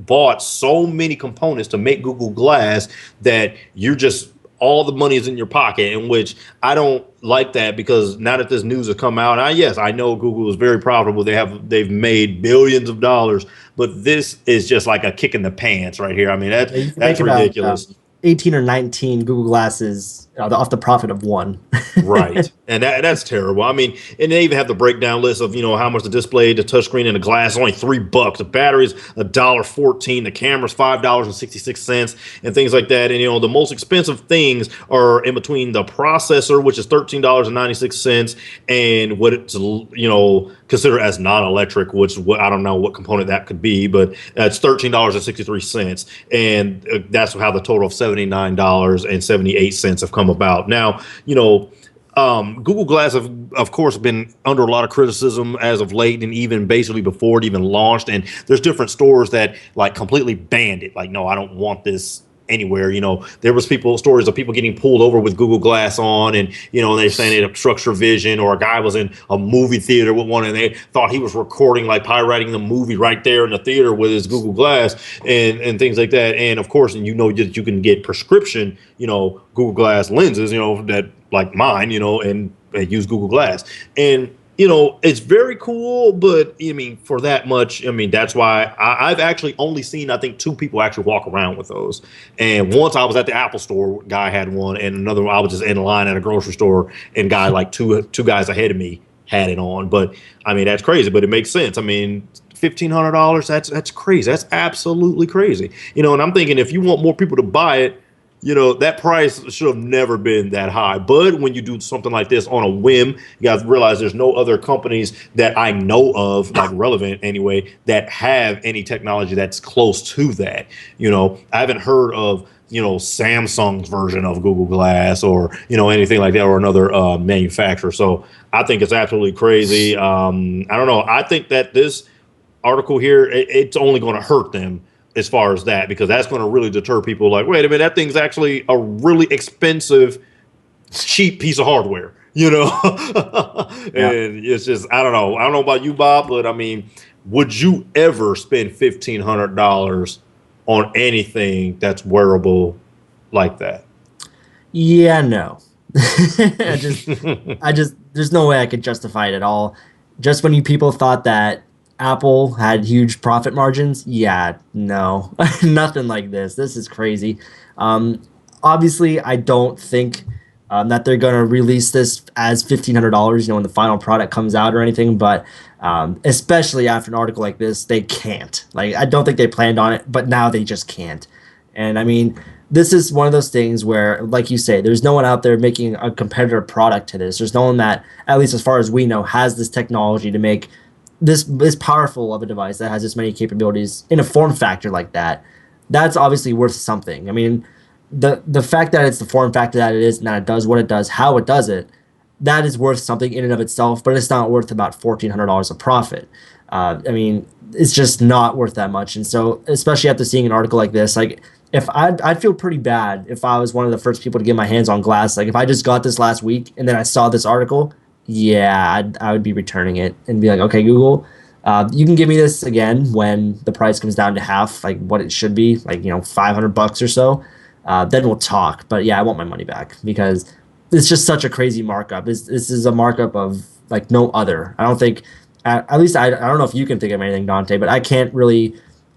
bought so many components to make Google Glass that you're just, all the money is in your pocket, in which I don't like that, because now that this news has come out, yes, I know Google is very profitable. They've made billions of dollars, but this is just like a kick in the pants right here. I mean, that's ridiculous. 18 or 19 Google Glasses off the profit of one. Right. And that's terrible. I mean, and they even have the breakdown list of, how much the display, the touchscreen, and the glass is only $3. The battery's $1.14. The camera's $5.66 and things like that. And the most expensive things are in between the processor, which is $13.96, and what it's considered as non-electric, which I don't know what component that could be, but it's $13.63. And that's how the total of $79.78 have come about. Now, Google Glass have, of course, been under a lot of criticism as of late, and even basically before it even launched. And there's different stores that like completely banned it. Like, no, I don't want this anywhere. There was stories of people getting pulled over with Google Glass on, and they're saying it obstructs your vision. Or a guy was in a movie theater with one, and they thought he was recording, like pirating the movie right there in the theater with his Google Glass and things like that. And of course, and that you can get prescription, Google Glass lenses, that like mine, and use Google Glass. And it's very cool, but I mean, for that much, I mean, that's why I've actually only seen, I think, 2 people actually walk around with those. And once I was at the Apple store, guy had one, and another one I was just in line at a grocery store, and guy like two guys ahead of me had it on. But I mean, that's crazy, but it makes sense. I mean, $1,500, that's crazy. That's absolutely crazy. And I'm thinking, if you want more people to buy it, that price should have never been that high. But when you do something like this on a whim, you guys realize there's no other companies that I know of, like relevant anyway, that have any technology that's close to that. I haven't heard of, Samsung's version of Google Glass or, anything like that, or another manufacturer. So I think it's absolutely crazy. I don't know. I think that this article here, it's only going to hurt them as far as that, because that's going to really deter people. Like, wait a minute, that thing's actually a really expensive, cheap piece of hardware, Yeah. And it's just, I don't know about you, Bob, but I mean, would you ever spend $1,500 on anything that's wearable like that? Yeah, no. There's no way I could justify it at all. Just when you people thought that Apple had huge profit margins, yeah, no, nothing like this. This is crazy. Obviously, I don't think that they're going to release this as $1,500, when the final product comes out or anything. But especially after an article like this, they can't. Like, I don't think they planned on it, but now they just can't. And I mean, this is one of those things where, like you say, there's no one out there making a competitor product to this. There's no one that, at least as far as we know, has this technology to make this powerful of a device that has this many capabilities in a form factor like that. That's obviously worth something. I mean, the fact that it's the form factor that it is, and that it does what it does, how it does it, that is worth something in and of itself, but it's not worth about $1,400 of profit. I mean, it's just not worth that much. And so, especially after seeing an article like this, like, if I'd feel pretty bad if I was one of the first people to get my hands on glass. Like, if I just got this last week and then I saw this article, yeah, I would be returning it and be like, okay, Google, you can give me this again when the price comes down to half, like what it should be, like, $500 or so. Then we'll talk. But yeah, I want my money back, because it's just such a crazy markup. This is a markup of like no other. I don't think, at least I don't know if you can think of anything, Dante, but I can't really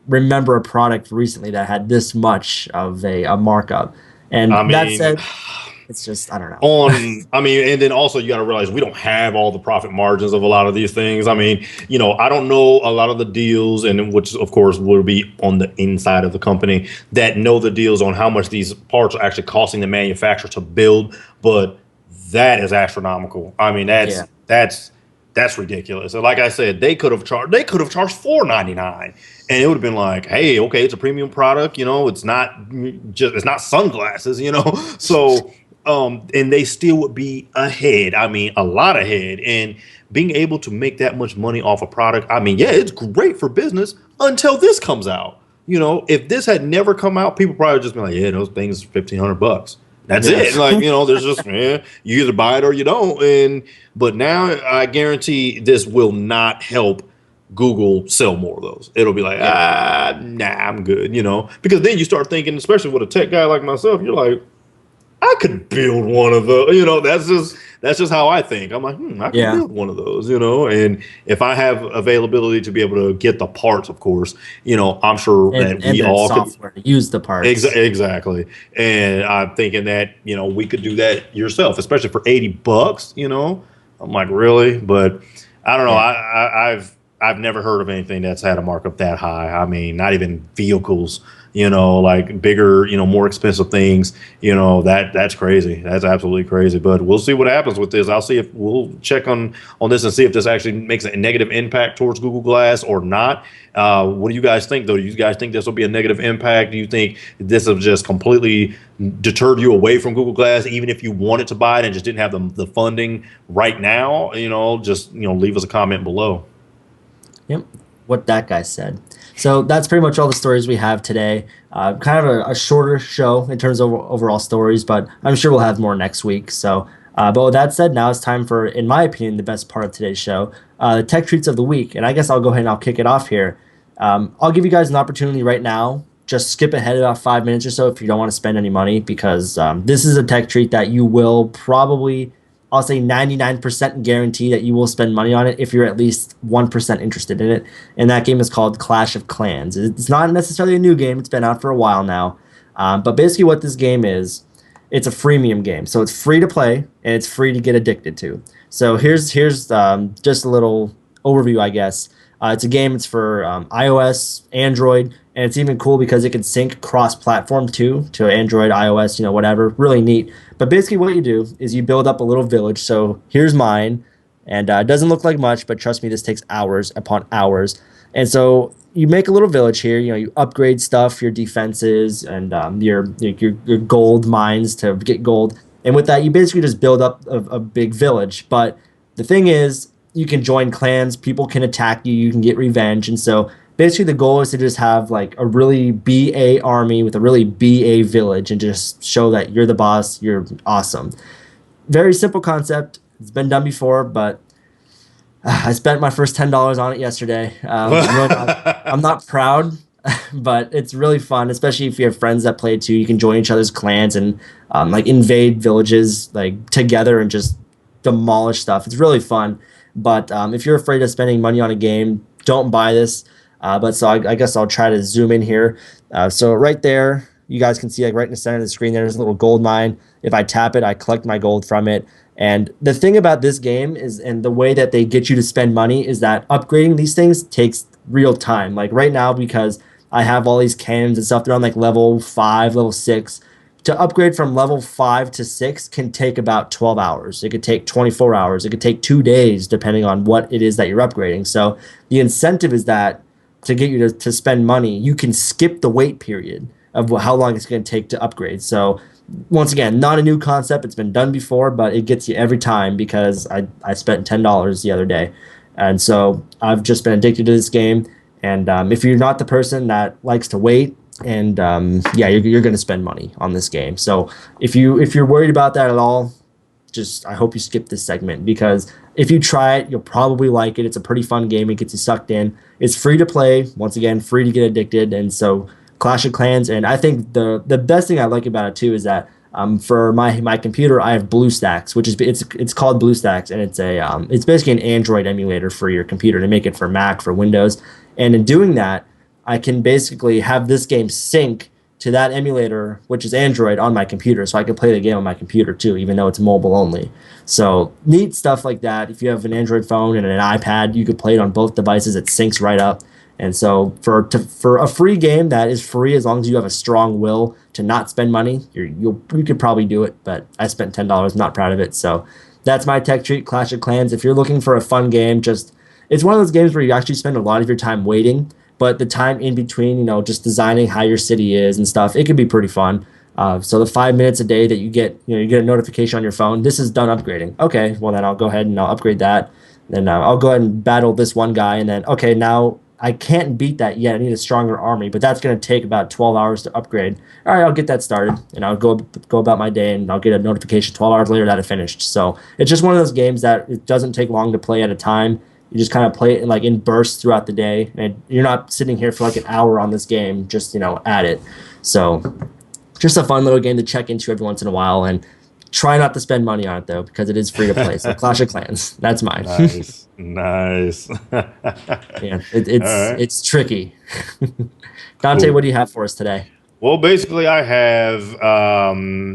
remember a product recently that had this much of a markup. And I mean, that said, it's just, I don't know. And then also you got to realize we don't have all the profit margins of a lot of these things. I mean, I don't know a lot of the deals, and which of course will be on the inside of the company that know the deals on how much these parts are actually costing the manufacturer to build. But that is astronomical. I mean, that's ridiculous. And like I said, they could have charged $4.99, and it would have been like, hey, okay, it's a premium product. It's not sunglasses. So. And they still would be ahead. I mean, a lot ahead. And being able to make that much money off a product, I mean, yeah, it's great for business until this comes out. If this had never come out, people probably just be like, yeah, those things $1,500. That's it. Like, there's just, you either buy it or you don't. But now I guarantee this will not help Google sell more of those. It'll be like, nah, I'm good, because then you start thinking, especially with a tech guy like myself, you're like, I could build one of those. that's just how I think. I'm like, I can Yeah. build one of those, and if I have availability to be able to get the parts, of course, I'm sure that And we the all could. software to use the parts. Exactly. And I'm thinking that, we could do that yourself, especially for $80. I'm like, really? But I don't know. Yeah. I've never heard of anything that's had a markup that high. I mean, not even vehicles, like bigger, more expensive things, that's crazy. That's absolutely crazy. But we'll see what happens with this. I'll see if we'll check on this and see if this actually makes a negative impact towards Google Glass or not. What do you guys think, though? Do you guys think this will be a negative impact? Do you think this will just completely deterred you away from Google Glass, even if you wanted to buy it and just didn't have the funding right now? Just leave us a comment below. Yep. What that guy said. So that's pretty much all the stories we have today. Kind of a shorter show in terms of overall stories, but I'm sure we'll have more next week. So, but with that said, now it's time for, in my opinion, the best part of today's show, the tech treats of the week. And I guess I'll go ahead and I'll kick it off here. I'll give you guys an opportunity right now. Just skip ahead about 5 minutes or so if you don't want to spend any money, because this is a tech treat that you will probably, I'll say 99% guarantee that you will spend money on it if you're at least 1% interested in it. And that game is called Clash of Clans. It's not necessarily a new game. It's been out for a while now. But basically what this game is, it's a freemium game. So it's free to play and it's free to get addicted to. So here's just a little overview, I guess. It's a game. It's for iOS, Android, and it's even cool because it can sync cross-platform too, to Android, iOS, whatever. Really neat. But basically, what you do is you build up a little village. So here's mine, and it doesn't look like much, but trust me, this takes hours upon hours. And so you make a little village here. You upgrade stuff, your defenses, and your gold mines to get gold. And with that, you basically just build up a big village. But the thing is, you can join clans, people can attack you, you can get revenge. And so basically the goal is to just have like a really BA army with a really BA village and just show that you're the boss, you're awesome. Very simple concept. It's been done before, but I spent my first $10 on it yesterday. I'm not proud, but it's really fun, especially if you have friends that play too. You can join each other's clans and like invade villages like together and just demolish stuff. It's really fun. But if you're afraid of spending money on a game, don't buy this. But so I guess I'll try to zoom in here. So right there, you guys can see like right in the center of the screen, there's a little gold mine. If I tap it, I collect my gold from it. And the thing about this game is, and the way that they get you to spend money is that upgrading these things takes real time. Like right now, because I have all these cannons and stuff, they're on like level 5, level 6. To upgrade from level 5 to 6 can take about 12 hours. It could take 24 hours. It could take 2 days, depending on what it is that you're upgrading. So the incentive is that to get you to spend money, you can skip the wait period of how long it's going to take to upgrade. So once again, not a new concept. It's been done before, but it gets you every time because I spent $10 the other day. And so I've just been addicted to this game. And if you're not the person that likes to wait, and yeah, you're going to spend money on this game. So if you're worried about that at all, just I hope you skip this segment, because if you try it, you'll probably like it. It's a pretty fun game. It gets you sucked in. It's free to play. Once again, free to get addicted. And so Clash of Clans. And I think the best thing I like about it too is that for my computer, I have BlueStacks, which is it's called BlueStacks, and it's basically an Android emulator for your computer to make it for Mac, for Windows. And in doing that, I can basically have this game sync to that emulator, which is Android, on my computer, so I can play the game on my computer too, even though it's mobile only. So neat stuff like that. If you have an Android phone and an iPad, you could play it on both devices. It syncs right up. And so for a free game that is free, as long as you have a strong will to not spend money, you could probably do it. But I spent $10, not proud of it. So that's my tech treat, Clash of Clans. If you're looking for a fun game, it's one of those games where you actually spend a lot of your time waiting, but the time in between, just designing how your city is and stuff, it can be pretty fun. So the 5 minutes a day that you get a notification on your phone, this is done upgrading. Okay, well then I'll go ahead and I'll upgrade that. Then I'll go ahead and battle this one guy, and then okay, now I can't beat that yet. I need a stronger army, but that's going to take about 12 hours to upgrade. All right, I'll get that started, and I'll go about my day, and I'll get a notification 12 hours later that it finished. So it's just one of those games that it doesn't take long to play at a time. You just kind of play it in bursts throughout the day, and you're not sitting here for like an hour on this game just at it. So just a fun little game to check into every once in a while. And Try not to spend money on it though, because it is free to play. So Clash of Clans, that's mine. Nice, nice. All Yeah, right, it's tricky. Dante, cool. what do you have for us today? Well, basically, I have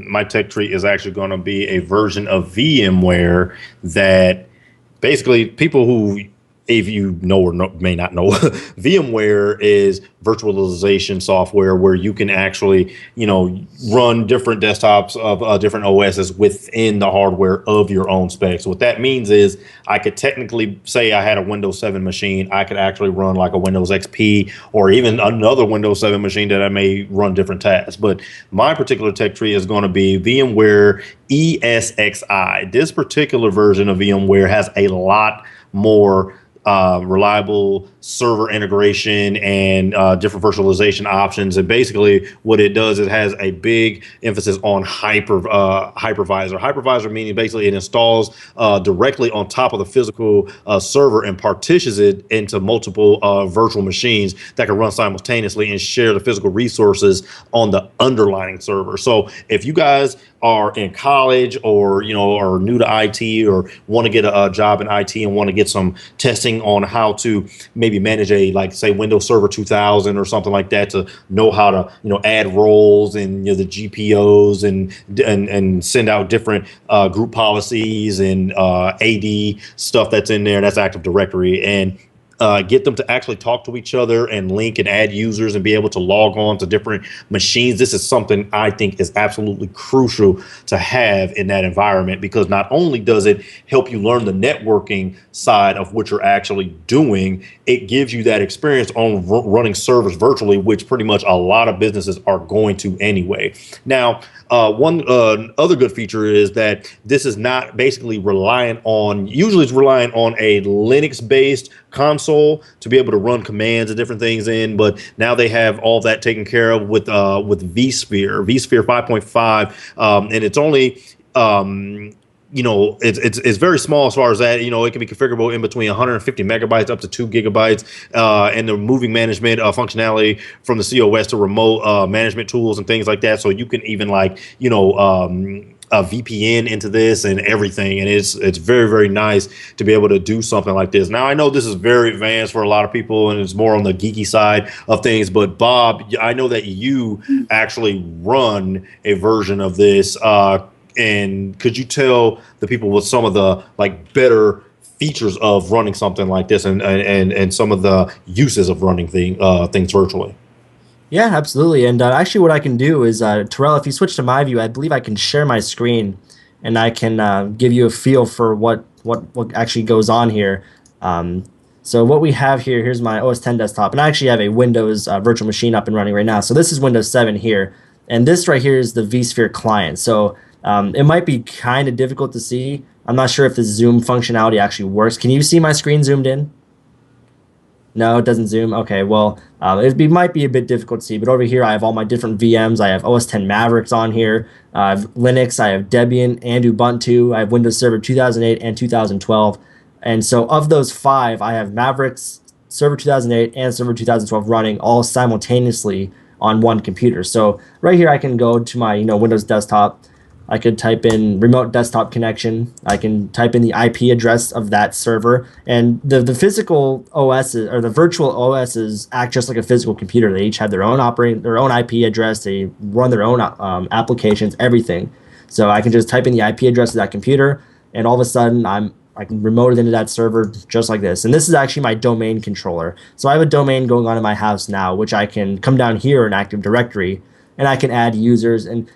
my tech treat is actually going to be a version of VMware that basically people who, if you know or may not know, VMware is virtualization software where you can actually, run different desktops of different OSs within the hardware of your own specs. What that means is I could technically say I had a Windows 7 machine. I could actually run like a Windows XP or even another Windows 7 machine that I may run different tasks. But my particular tech tree is going to be VMware ESXi. This particular version of VMware has a lot more reliable server integration and different virtualization options. And basically, what it does, it has a big emphasis on hypervisor. Hypervisor meaning basically it installs directly on top of the physical server and partitions it into multiple virtual machines that can run simultaneously and share the physical resources on the underlying server. So if you guys are in college or are new to IT or want to get a job in IT and want to get some testing on how to maybe manage a, like, say, Windows Server 2000 or something like that, to know how to add roles and the GPOs and send out different group policies and AD stuff that's in there, that's Active Directory, and get them to actually talk to each other and link and add users and be able to log on to different machines. This is something I think is absolutely crucial to have in that environment, because not only does it help you learn the networking side of what you're actually doing, it gives you that experience on running servers virtually, which pretty much a lot of businesses are going to anyway. Now, one other good feature is that this is not basically usually it's relying on a Linux-based console to be able to run commands and different things in, but now they have all that taken care of with vSphere 5.5, and it's only it's very small as far as that. It can be configurable in between 150 megabytes up to 2 gigabytes, and the moving management functionality from the COS to remote management tools and things like that. So you can even a VPN into this and everything, and it's very, very nice to be able to do something like this. Now, I know this is very advanced for a lot of people and it's more on the geeky side of things, but Bob, I know that you actually run a version of this, and could you tell the people what some of the better features of running something like this and some of the uses of running things virtually? Yeah, absolutely. And actually, what I can do is, Terrell, if you switch to my view, I believe I can share my screen, and I can give you a feel for what actually goes on here. So what we have here, here's my OS 10 desktop, and I actually have a Windows virtual machine up and running right now. So this is Windows 7 here, and this right here is the vSphere client. So it might be kind of difficult to see. I'm not sure if the zoom functionality actually works. Can you see my screen zoomed in? No, it doesn't zoom. Okay, well, might be a bit difficult to see, but over here I have all my different VMs. I have OS 10 Mavericks on here. I have Linux, I have Debian and Ubuntu. I have Windows Server 2008 and 2012. And so of those 5, I have Mavericks, Server 2008, and Server 2012 running all simultaneously on one computer. So right here I can go to my Windows desktop. I could type in remote desktop connection. I can type in the IP address of that server, and the physical OSs or the virtual OSs act just like a physical computer. They each have their own IP address. They run their own applications, everything. So I can just type in the IP address of that computer, and all of a sudden I can remote it into that server just like this. And this is actually my domain controller. So I have a domain going on in my house now, which I can come down here in Active Directory, and I can add users. And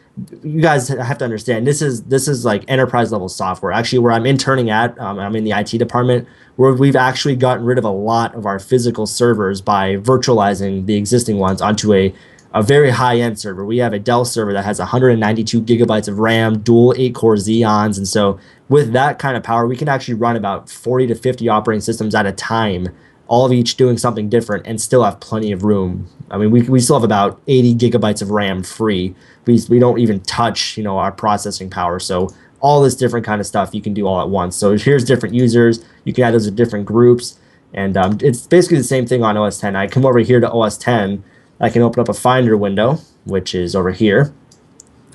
you guys have to understand, this is like enterprise level software. Actually, where I'm interning at, I'm in the IT department, where we've actually gotten rid of a lot of our physical servers by virtualizing the existing ones onto a very high-end server. We have a Dell server that has 192 gigabytes of RAM, dual 8-core Xeons, and so with that kind of power, we can actually run about 40 to 50 operating systems at a time, all of each doing something different, and still have plenty of room. I mean, we still have about 80 gigabytes of RAM free. We don't even touch our processing power. So all this different kind of stuff you can do all at once. So here's different users. You can add those to different groups, and it's basically the same thing on OS 10. I come over here to OS 10. I can open up a Finder window, which is over here.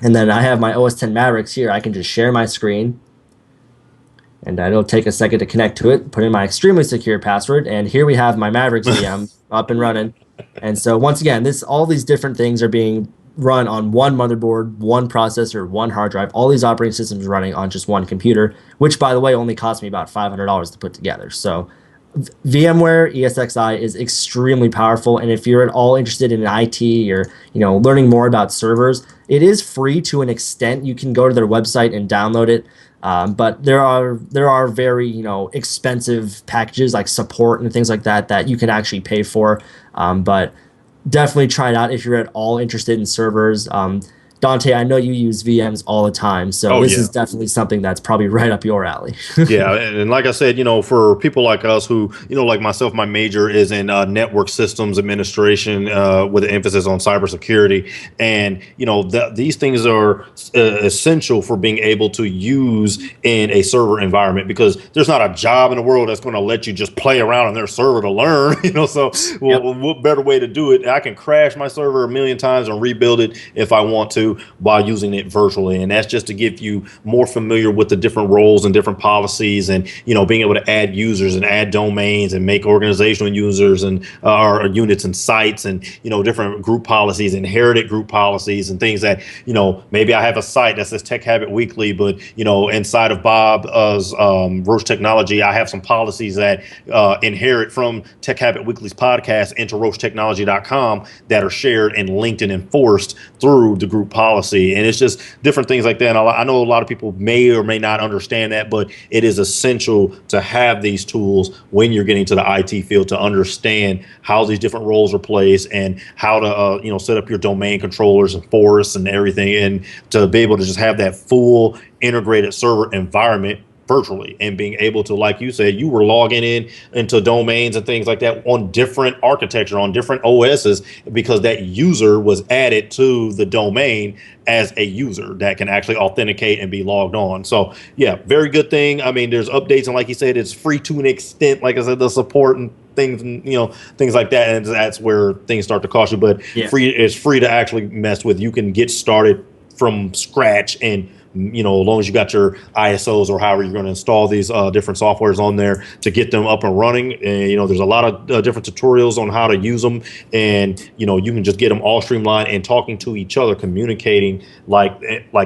And then I have my OS 10 Mavericks here. I can just share my screen, and it'll take a second to connect to it, put in my extremely secure password, and here we have my Mavericks VM up and running. And so once again, all these different things are being run on one motherboard, one processor, one hard drive, all these operating systems running on just one computer, which by the way only cost me about $500 to put together. So VMware ESXi is extremely powerful, and if you're at all interested in IT or learning more about servers, it is free to an extent. You can go to their website and download it, but there are very expensive packages like support and things like that that you can actually pay for. But definitely try it out if you're at all interested in servers. Dante, I know you use VMs all the time, so Oh this yeah. is definitely something that's probably right up your alley. Yeah, and like I said, for people like us who, like myself, my major is in network systems administration with an emphasis on cybersecurity, and these things are essential for being able to use in a server environment, because there's not a job in the world that's going to let you just play around on their server to learn. So Yep. what better way to do it? I can crash my server a million times and rebuild it if I want to while using it virtually, and that's just to get you more familiar with the different roles and different policies, and being able to add users and add domains and make organizational users and or units and sites, and different group policies, inherited group policies, and things that maybe I have a site that says Tech Habit Weekly, but inside of Bob's Roche Technology, I have some policies that inherit from Tech Habit Weekly's podcast into roachetechnology.com that are shared and linked and enforced through the group policy. And it's just different things like that. And I know a lot of people may or may not understand that, but it is essential to have these tools when you're getting to the IT field, to understand how these different roles are placed and how to set up your domain controllers and forests and everything, and to be able to just have that full integrated server environment virtually, and being able to, like you said, you were logging into domains and things like that on different architecture, on different OSs, because that user was added to the domain as a user that can actually authenticate and be logged on. So yeah, very good thing. I mean, there's updates, and like you said, it's free to an extent. Like I said, the support and things, and things like that, and that's where things start to cost you. But Yeah. it's free to actually mess with. You can get started from scratch, and as long as you got your ISOs or however you're going to install these different softwares on there to get them up and running. And, there's a lot of different tutorials on how to use them. And, you can just get them all streamlined and talking to each other, communicating like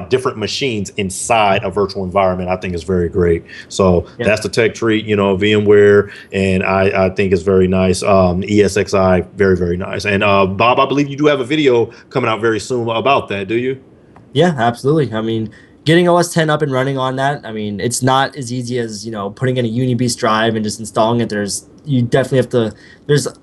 different machines inside a virtual environment. I think is very great. So Yeah. that's the tech treat, VMware. And I think it's very nice. ESXi, very, very nice. And Bob, I believe you do have a video coming out very soon about that. Do you? Yeah, absolutely. I mean, getting OS 10 up and running on that, I mean, it's not as easy as, putting in a Unibeast drive and just installing it. You definitely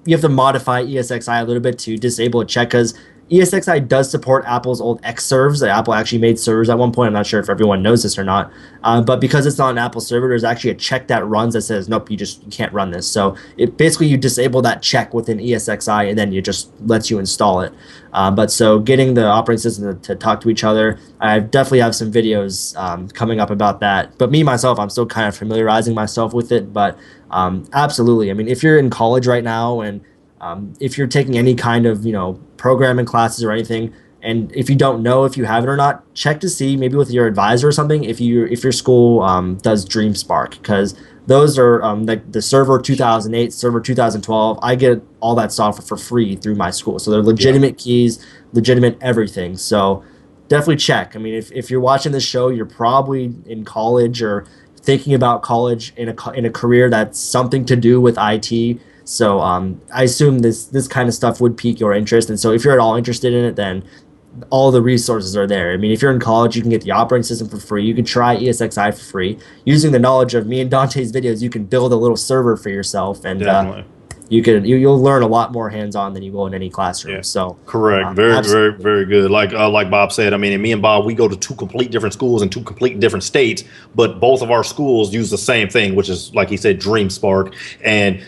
you have to modify ESXi a little bit to disable a check, because ESXi does support Apple's old X servers. Apple actually made servers at one point. I'm not sure if everyone knows this or not, but because it's not an Apple server, there's actually a check that runs that says, nope, you can't run this. So it basically, you disable that check within ESXi, and then it just lets you install it. But so getting the operating system to talk to each other, I definitely have some videos coming up about that. But me, myself, I'm still kind of familiarizing myself with it. But absolutely. I mean, if you're in college right now, and if you're taking any kind of, programming classes or anything, and if you don't know if you have it or not, check to see maybe with your advisor or something if your school does DreamSpark, because those are like the Server 2008, Server 2012. I get all that software for free through my school, so they're legitimate keys, legitimate everything. So definitely check. I mean, if you're watching this show, you're probably in college or thinking about college in a career that's something to do with IT. So I assume this kind of stuff would pique your interest. And so if you're at all interested in it, then all the resources are there. I mean, if you're in college, you can get the operating system for free. You can try ESXi for free. Using the knowledge of me and Dante's videos, you can build a little server for yourself, and Definitely. you'll learn a lot more hands-on than you will in any classroom. Yeah. So Correct. Very, very, absolutely. very good. Like Bob said, I mean, and me and Bob, we go to two complete different schools in two complete different states, but both of our schools use the same thing, which is, like he said, DreamSpark. And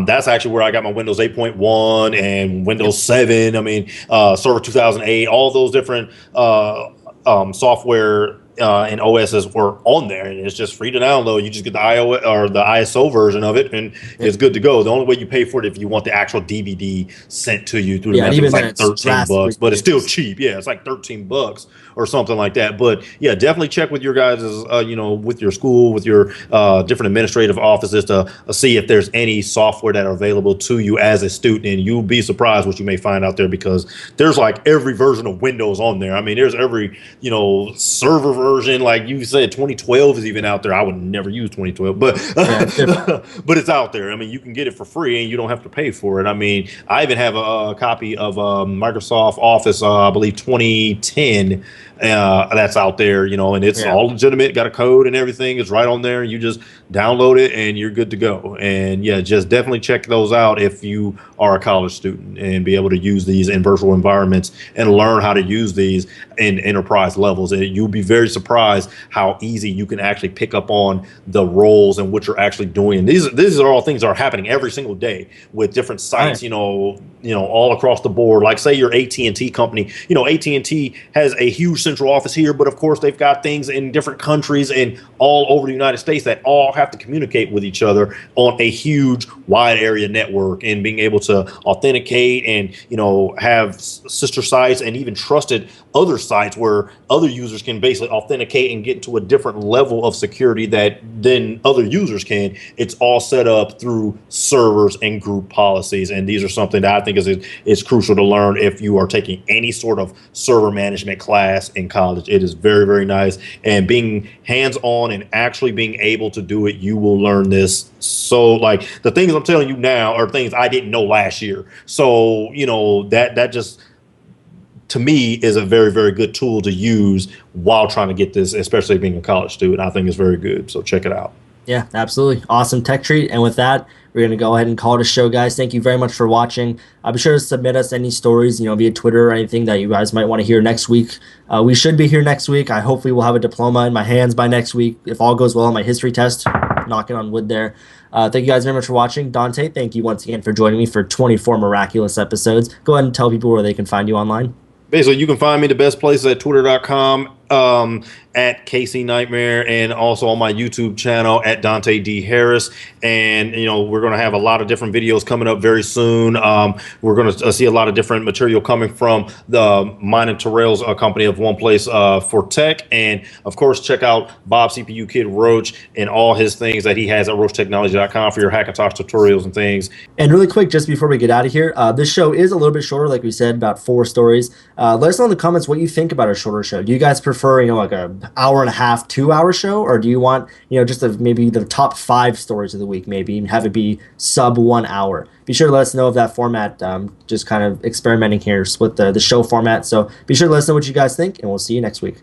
that's actually where I got my Windows 8.1 and Windows 7. I mean, Server 2008, all those different software and OSs were on there, and it's just free to download. You just get the iOS or the ISO version of it, and it's good to go. The only way you pay for it if you want the actual DVD sent to you through the Yeah, and mail. even It's then, like it's $13, but it's still used. cheap. Yeah, it's like $13 or something like that. But yeah, definitely check with your guys, with your school, with your different administrative offices to see if there's any software that are available to you as a student, and you'll be surprised what you may find out there, because there's like every version of Windows on there. I mean, there's every server version. Like you said, 2012 is even out there. I would never use 2012, but Yeah, it's different. but it's out there. I mean, you can get it for free and you don't have to pay for it. I mean, I even have a copy of Microsoft Office, I believe 2010. That's out there, and it's Yeah. all legitimate, got a code and everything. It's right on there. You just download it and you're good to go. And yeah, just definitely check those out if you are a college student, and be able to use these in virtual environments and learn how to use these in enterprise levels. And you'll be very surprised how easy you can actually pick up on the roles and what you're actually doing. These are all things that are happening every single day with different sites, Right. all across the board. Like say your AT&T company, AT&T has a huge central office here, but of course they've got things in different countries and all over the United States that all have to communicate with each other on a huge wide area network, and being able to authenticate and have sister sites and even trusted other sites where other users can basically authenticate and get to a different level of security that then other users can. It's all set up through servers and group policies, and these are something that I think is crucial to learn if you are taking any sort of server management class in college. It is very, very nice, and being hands-on and actually being able to do it, you will learn this. So like the things I'm telling you now are things I didn't know last year. So that just to me is a very, very good tool to use while trying to get this, especially being a college student. I think it's very good. So check it out. Yeah, absolutely. Awesome tech treat. And with that, we're going to go ahead and call it a show, guys. Thank you very much for watching. Be sure to submit us any stories, via Twitter or anything that you guys might want to hear next week. We should be here next week. I hopefully will have a diploma in my hands by next week, if all goes well on my history test. Knocking on wood there. Thank you guys very much for watching. Dante, thank you once again for joining me for 24 miraculous episodes. Go ahead and tell people where they can find you online. Basically, you can find me the best places at twitter.com, at Casey Nightmare, and also on my YouTube channel at Dante D. Harris. And, we're going to have a lot of different videos coming up very soon. We're going to see a lot of different material coming from the Mine and Terrell's company of One Place for Tech. And, of course, check out Bob CPU Kid Roach and all his things that he has at roachtechnology.com for your Hackintosh tutorials and things. And really quick, just before we get out of here, this show is a little bit shorter, like we said, about 4 stories. Let us know in the comments what you think about a shorter show. Do you guys prefer, like a hour and a half, 2 hour show, or do you want, just maybe the top 5 stories of the week, maybe, and have it be sub 1 hour? Be sure to let us know of that format. Just kind of experimenting here with the show format. So be sure to let us know what you guys think, and we'll see you next week.